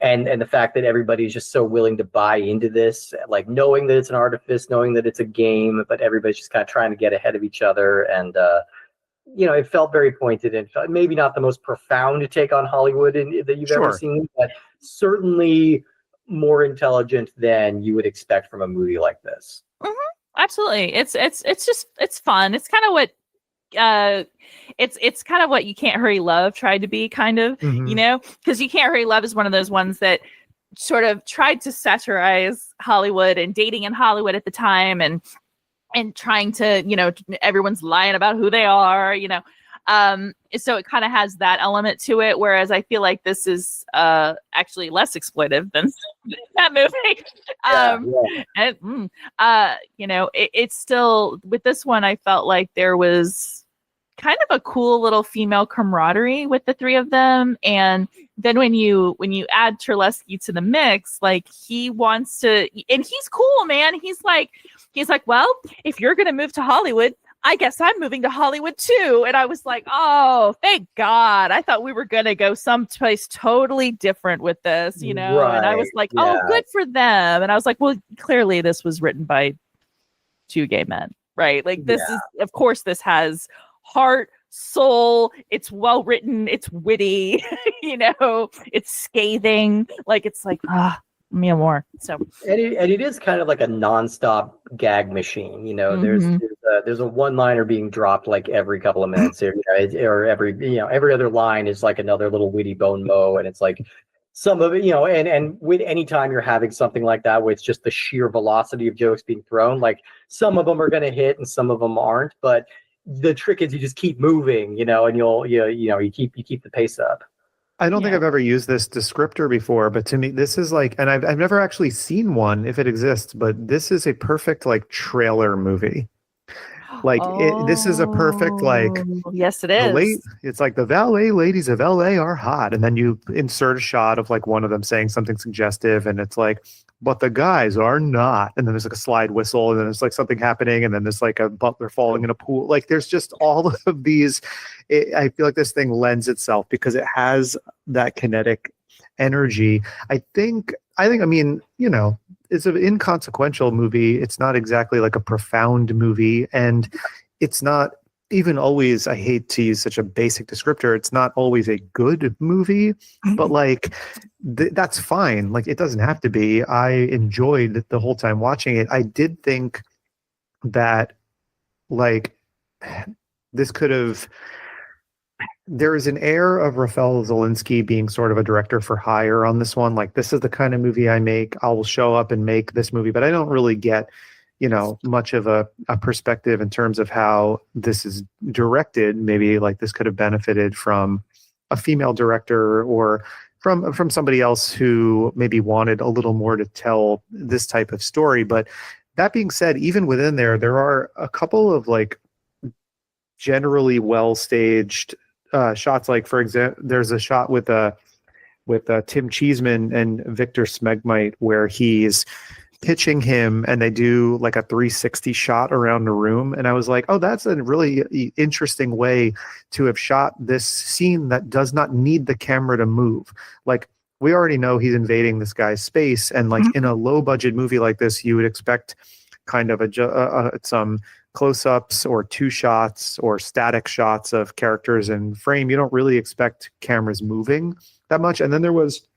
And the fact that everybody's just so willing to buy into this, like knowing that it's an artifice, knowing that it's a game, but everybody's just kind of trying to get ahead of each other. And, it felt very pointed and maybe not the most profound take on Hollywood that you've ever seen, but certainly more intelligent than you would expect from a movie like this. Absolutely. It's fun. It's kind of what it's kind of what You Can't Hurry Love tried to be, kind of, because You Can't Hurry Love is one of those ones that sort of tried to satirize Hollywood and dating in Hollywood at the time, and trying to, everyone's lying about who they are, so it kind of has that element to it, whereas I feel like this is actually less exploitive than that movie. It's still, with this one, I felt like there was kind of a cool little female camaraderie with the three of them. And then when you add Terlesky to the mix, like he wants to, and he's cool, man. He's like, well, if you're going to move to Hollywood, I guess I'm moving to Hollywood too. And I was like, oh, thank God. I thought we were going to go someplace totally different with this, And I was like, oh, good for them. And I was like, well, clearly this was written by two gay men, right? Like this is, of course, this has heart, soul, it's well written, it's witty, it's scathing. Like, it's like, me more. So and it is kind of like a nonstop gag machine. There's a one-liner being dropped like every couple of minutes, or every other line is like another little witty bone mow, and it's like some of it, and with any time you're having something like that where it's just the sheer velocity of jokes being thrown, like some of them are going to hit and some of them aren't, but the trick is you just keep moving, and you keep the pace up. I don't think Yeah. I've ever used this descriptor before, but to me, this is like, and I've never actually seen one if it exists, but this is a perfect like trailer movie. Like this is a perfect like yes, it the late. is. It's like the valet ladies of LA are hot, and then you insert a shot of like one of them saying something suggestive, and it's like, but the guys are not. And then there's like a slide whistle, and then there's like something happening, and then there's like a butler falling in a pool. Like there's just all of these. I feel like this thing lends itself because it has that kinetic energy. I mean, it's an inconsequential movie. It's not exactly like a profound movie, and it's not even always, I hate to use such a basic descriptor, it's not always a good movie, but like that's fine. Like it doesn't have to be. I enjoyed the whole time watching it. I did think that like this could have, there is an air of Rafael Zelinsky being sort of a director for hire on this one. Like, this is the kind of movie I make. I will show up and make this movie, but I don't really get, much of a perspective in terms of how this is directed. Maybe like this could have benefited from a female director or from somebody else who maybe wanted a little more to tell this type of story. But that being said, even within there are a couple of like generally well staged shots. Like for example, there's a shot with Tim Cheeseman and Victor Smegmite where he's pitching him and they do like a 360 shot around the room, and I was like, oh, that's a really interesting way to have shot this scene that does not need the camera to move. Like, we already know he's invading this guy's space, and like in a low budget movie like this, you would expect kind of some close-ups or two shots or static shots of characters in frame. You don't really expect cameras moving that much. And then there was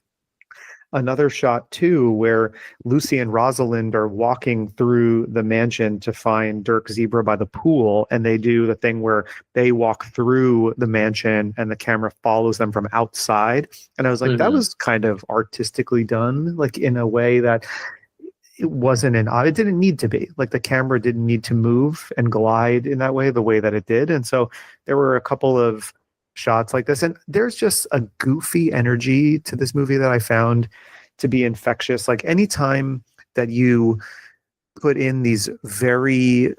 another shot too where Lucy and Rosalind are walking through the mansion to find Dirk Zebra by the pool, and they do the thing where they walk through the mansion and the camera follows them from outside. And I was like, that was kind of artistically done, like in a way that it wasn't it didn't need to be. Like the camera didn't need to move and glide in that way, the way that it did. And so there were a couple of shots like this, and there's just a goofy energy to this movie that I found to be infectious. Like anytime that you put in these very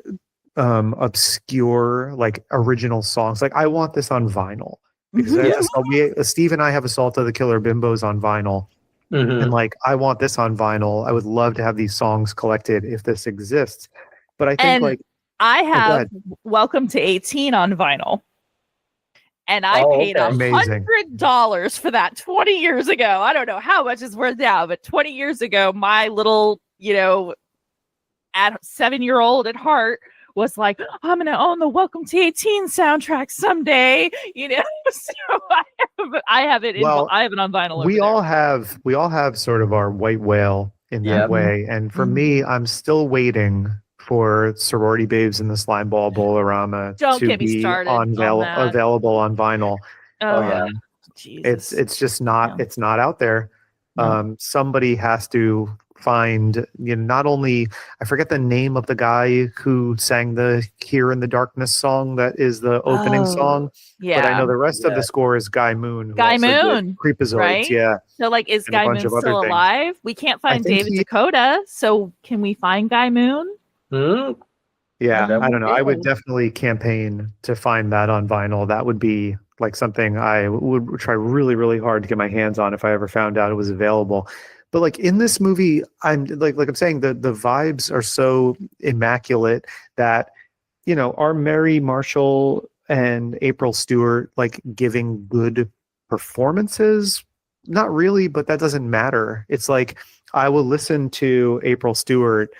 obscure, like original songs, like I want this on vinyl because Steve and I have Assault of the Killer Bimbos on vinyl. And like, I want this on vinyl. I would love to have these songs collected if this exists. But I think I have Welcome to 18 on vinyl. And I paid $100 for that 20 years ago. I don't know how much it's worth now, but 20 years ago, my little, 7-year-old at heart was like, I'm going to own the Welcome to 18 soundtrack someday. So I have it. I have it on vinyl. We all have sort of our white whale in that way. And for me, I'm still waiting for Sorority Babes in the Slimeball Bowl-orama to be available on vinyl. Jesus. It's just not, it's not out there. Somebody has to find, not only, I forget the name of the guy who sang the Here in the Darkness song that is the opening song, but I know the rest of the score is Guy Moon. Guy Moon. Creepazoids, right? So like, is Guy Moon still alive? We can't find David Dakota, so can we find Guy Moon? Yeah, I don't know. I would definitely campaign to find that on vinyl. That would be like something I would try really, really hard to get my hands on if I ever found out it was available. But like in this movie, I'm saying, the vibes are so immaculate that, are Mary Marshall and April Stewart like giving good performances? Not really, but that doesn't matter. It's like, I will listen to April Stewart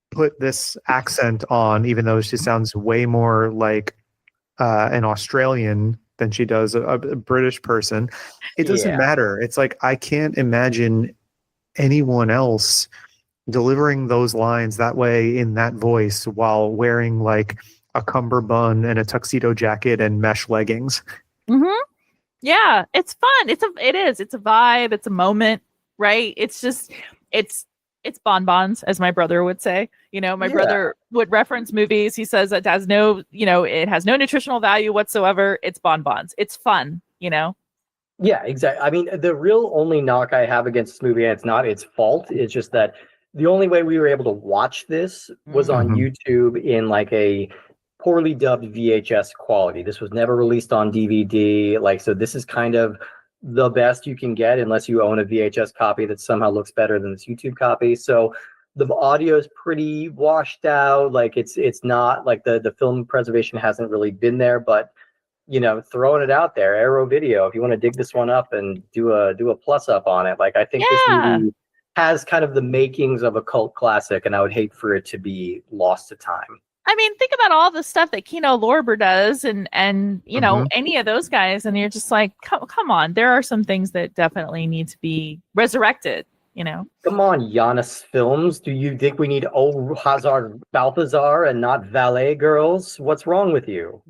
put this accent on, even though she sounds way more like an Australian than she does a British person. It doesn't matter. It's like, I can't imagine anyone else delivering those lines that way in that voice while wearing like a cummerbund and a tuxedo jacket and mesh leggings. Yeah, it's fun. It's a vibe. It's a moment, right? It's it's bonbons, as my brother would say. You know, my Yeah. brother would reference movies. He says it has no, it has no nutritional value whatsoever. It's bonbons. It's fun, you know? Yeah, exactly. I mean, the real only knock I have against this movie, and it's not its fault, it's just that the only way we were able to watch this was on Mhm. YouTube in like a poorly dubbed VHS quality. This was never released on DVD. Like, so this is kind of the best you can get unless you own a VHS copy that somehow looks better than this YouTube copy. So the audio is pretty washed out. Like it's not like the film preservation hasn't really been there, but throwing it out there, Arrow Video, if you want to dig this one up and do a plus up on it, like I think this Yeah. movie has kind of the makings of a cult classic, and I would hate for it to be lost to time. I mean, think about all the stuff that Kino Lorber does and Mhm. any of those guys, and you're just like, come on, there are some things that definitely need to be resurrected, you know? Come on, Giannis Films. Do you think we need Oh Hazard Balthazar and not Valet Girls? What's wrong with you?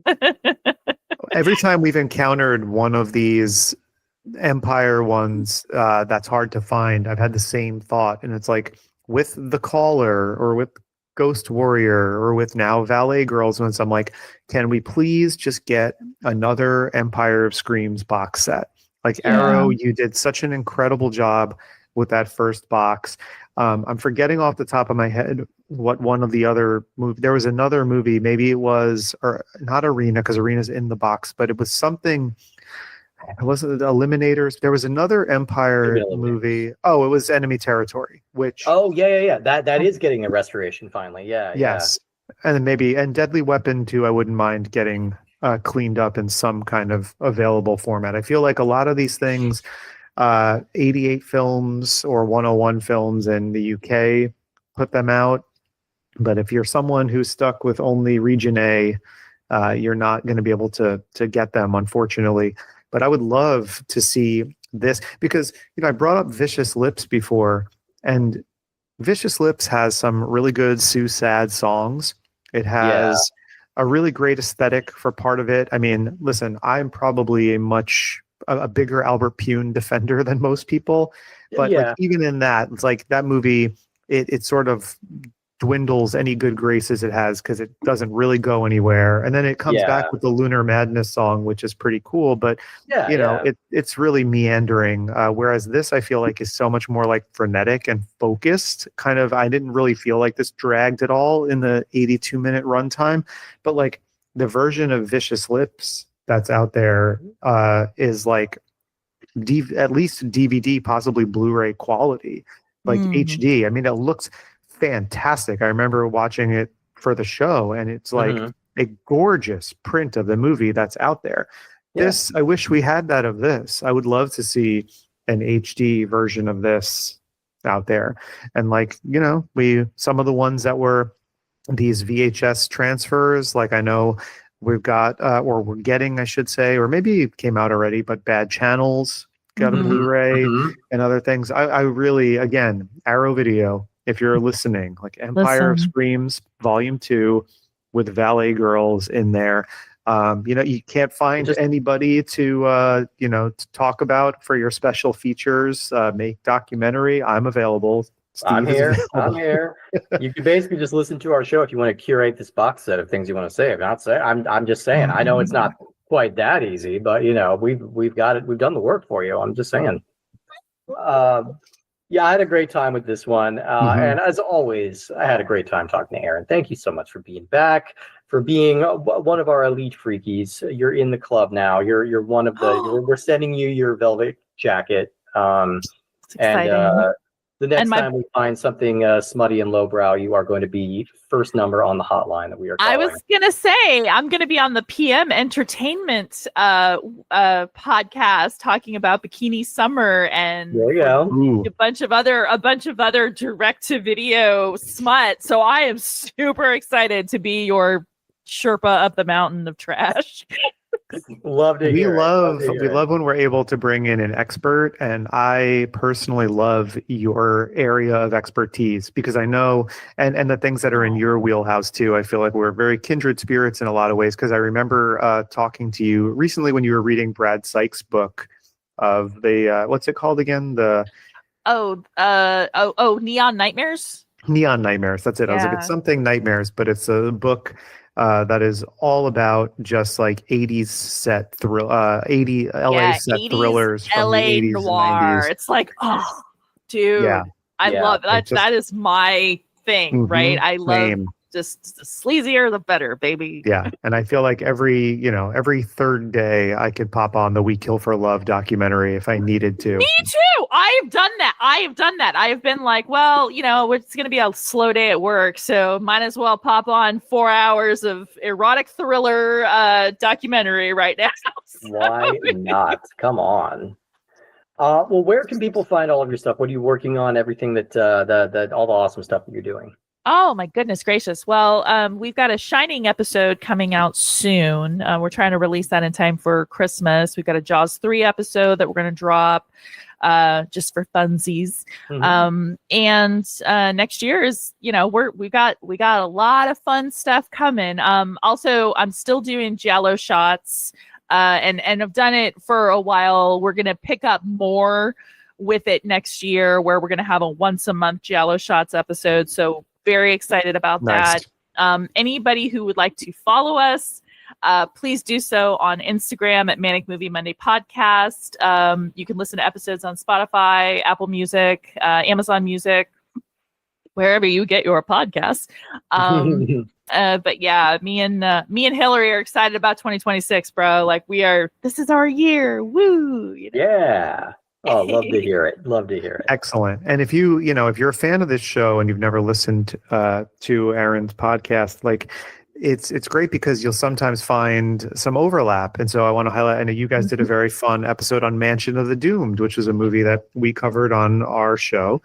Every time we've encountered one of these Empire ones that's hard to find, I've had the same thought. And it's like with The Caller or with Ghost Warrior or with now Valet Girls, once I'm like, can we please just get another Empire of Screams box set? Like Arrow, you did such an incredible job with that first box. I'm forgetting off the top of my head what one of the other movie. There was another movie, maybe it was, or not Arena, because Arena's in the box, but it was something. It wasn't the Eliminators. There was another Empire Maybe Eliminators. movie. Oh, it was Enemy Territory, which Oh yeah. That is getting a restoration finally. Yeah. yes, and then maybe Deadly Weapon too. I wouldn't mind getting cleaned up in some kind of available format. I feel like a lot of these things, 88 films or 101 films in the UK put them out. But if you're someone who's stuck with only Region A, you're not going to be able to get them, unfortunately. But I would love to see this because, I brought up Vicious Lips before, and Vicious Lips has some really good Sue Sad songs. It has a really great aesthetic for part of it. I mean, listen, I'm probably a bigger Albert Pune defender than most people, but like even in that, it's like that movie, it sort of dwindles any good graces it has because it doesn't really go anywhere, and then it comes back with the Lunar Madness song, which is pretty cool, but it's really meandering, whereas this I feel like is so much more like frenetic and focused. Kind of, I didn't really feel like this dragged at all in the 82-minute runtime, but like the version of Vicious Lips that's out there is like at least DVD, possibly Blu-ray quality, like HD. I mean, it looks fantastic. I remember watching it for the show, and it's like a gorgeous print of the movie that's out there. This, I wish we had that of this. I would love to see an HD version of this out there. And like, some of the ones that were these VHS transfers, like I know we've got, or we're getting, I should say, or maybe it came out already, but Bad Channels got a Blu-ray and other things. I really, again, Arrow Video, if you're listening, like Empire of Screams Volume 2 with Valet Girls in there. You can't find anybody to talk about for your special features, make documentary. I'm available. I'm here. You can basically just listen to our show if you want to curate this box set of things you want to say. I'm just saying. I know it's not quite that easy, but we've got it. We've done the work for you. I'm just saying. I had a great time with this one. And as always, I had a great time talking to Erin. Thank you so much for being back, for being one of our elite freakies. You're in the club now. You're one of the, we're sending you your velvet jacket. It's exciting. And the next time we find something smutty and lowbrow, you are going to be first number on the hotline that we are calling. I was going to say, I'm going to be on the PM Entertainment podcast talking about Bikini Summer and there you go. a bunch of other direct to video smut. So I am super excited to be your Sherpa up the mountain of trash. Love to hear. We love when we're able to bring in an expert, and I personally love your area of expertise because I know, and the things that are in your wheelhouse too. I feel like we're very kindred spirits in a lot of ways because I remember talking to you recently when you were reading Brad Sykes' book of the what's it called again? Neon Nightmares. Neon Nightmares. That's it. I was like, Yeah. it's something Nightmares, but it's a book that is all about just like 80s set 80 LA set 80s thrillers from LA the 80s noir. and 90s. It's like, oh, dude, Yeah. I Yeah. love that. It just- That is my thing, right? Mhm. I love Same. just the sleazier the better, baby. Yeah, and I feel like every third day I could pop on the We Kill for Love documentary if I needed to. Me too. I have done that. I have been like, well, it's going to be a slow day at work, so might as well pop on 4 hours of erotic thriller documentary right now. Why not? Come on. Well, where can people find all of your stuff? What are you working on? Everything that all the awesome stuff that you're doing. Oh my goodness gracious. Well, we've got a Shining episode coming out soon. We're trying to release that in time for Christmas. We've got a Jaws 3 episode that we're going to drop just for funsies. Mhm. And next year is, we got a lot of fun stuff coming. Also, I'm still doing Jello shots and I've done it for a while. We're going to pick up more with it next year, where we're going to have a once a month Jello shots episode. So very excited about Nice. that. Anybody who would like to follow us, please do so on Instagram at Manic Movie Monday Podcast. You can listen to episodes on Spotify, Apple Music, Amazon Music, wherever you get your podcasts. But yeah, me and Hillary are excited about 2026, bro. Like this is our year. Woo! Yeah. Oh, love to hear it. Love to hear it. Excellent. And if you're a fan of this show and you've never listened to Erin's podcast, like it's great because you'll sometimes find some overlap. And so I want to highlight, I know you guys did a very fun episode on Mansion of the Doomed, which is a movie that we covered on our show.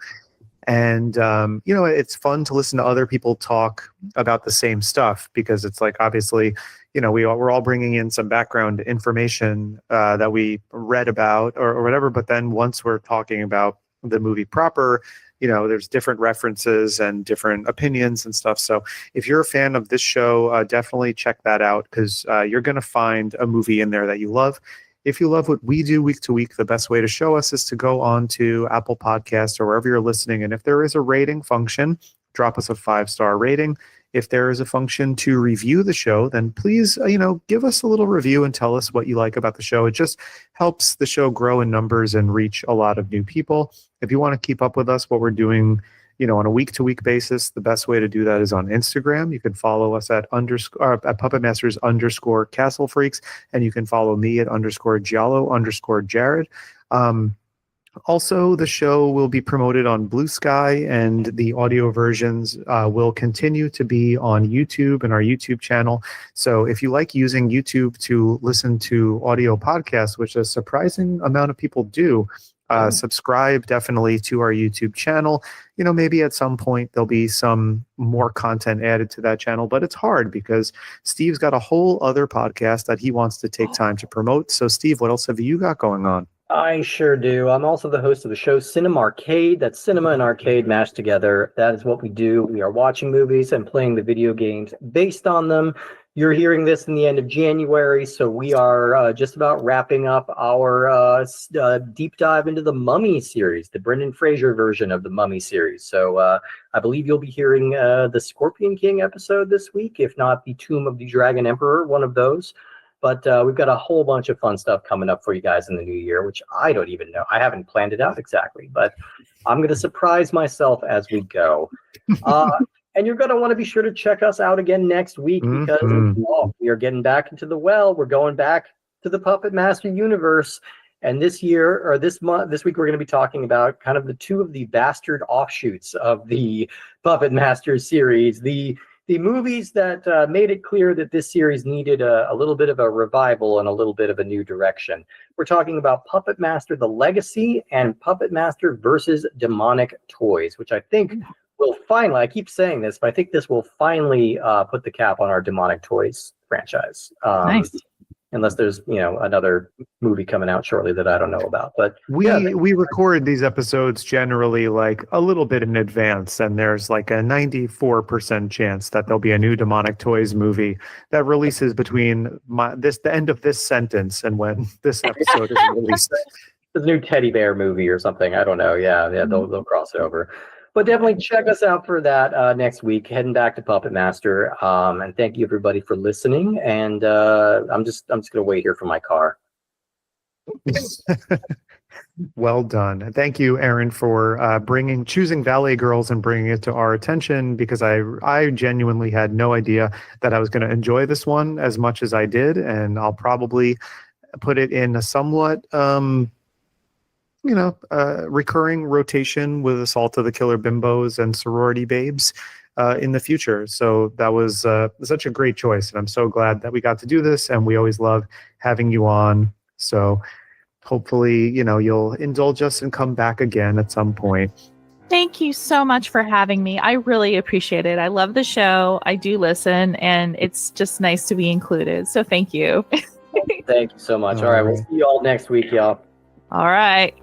And, it's fun to listen to other people talk about the same stuff because it's like, obviously, we're all bringing in some background information that we read about or whatever. But then once we're talking about the movie proper, there's different references and different opinions and stuff. So if you're a fan of this show, definitely check that out because you're going to find a movie in there that you love. If you love what we do week to week, the best way to show us is to go on to Apple Podcasts or wherever you're listening. And if there is a rating function, drop us a 5-star rating. If there is a function to review the show, then please, give us a little review and tell us what you like about the show. It just helps the show grow in numbers and reach a lot of new people. If you want to keep up with us, what we're doing, on a week-to-week basis, the best way to do that is on Instagram. You can follow us at @puppetmasters_Castle Freaks, and you can follow me at _Giallo_Jared. Also, the show will be promoted on Blue Sky, and the audio versions will continue to be on YouTube and our YouTube channel. So if you like using YouTube to listen to audio podcasts, which a surprising amount of people do, subscribe definitely to our YouTube channel. Maybe at some point there'll be some more content added to that channel, but it's hard because Steve's got a whole other podcast that he wants to take time to promote. So Steve, what else have you got going on? I sure do. I'm also the host of the show Cinema Arcade. That's cinema and arcade mashed together. That is what we do. We are watching movies and playing the video games based on them. You're hearing this in the end of January, so we are just about wrapping up our deep dive into the Mummy series, the Brendan Fraser version of the Mummy series. So I believe you'll be hearing the Scorpion King episode this week, if not the Tomb of the Dragon Emperor, one of those. But we've got a whole bunch of fun stuff coming up for you guys in the new year, which I don't even know. I haven't planned it out exactly, but I'm going to surprise myself as we go. And you're going to want to be sure to check us out again next week because we are getting back into the well. We're going back to the Puppet Master universe. And this week, we're going to be talking about kind of the two of the bastard offshoots of the Puppet Master series. The movies that made it clear that this series needed a little bit of a revival and a little bit of a new direction. We're talking about Puppet Master: The Legacy and Puppet Master versus Demonic Toys, which I think will finally, I keep saying this, but I think this will finally put the cap on our Demonic Toys franchise. Nice. Unless there's, another movie coming out shortly that I don't know about. But we record these episodes generally like a little bit in advance, and there's like a 94% chance that there'll be a new Demonic Toys movie that releases between the end of this sentence and when this episode is released. the new teddy bear movie or something. I don't know. Yeah, they'll cross over. But definitely check us out for that next week. Heading back to Puppet Master. And thank you everybody for listening. And I'm just gonna wait here for my car. Well done. Thank you, Erin, for choosing VALET Girls and bringing it to our attention, because I genuinely had no idea that I was going to enjoy this one as much as I did, and I'll probably put it in a somewhat recurring rotation with Assault of the Killer Bimbos and Sorority Babes in the future. So that was such a great choice, and I'm so glad that we got to do this, and we always love having you on. So hopefully, you'll indulge us and come back again at some point. Thank you so much for having me. I really appreciate it. I love the show. I do listen, and it's just nice to be included. So thank you. Thank you so much. All right, we'll see you all next week, y'all. All right.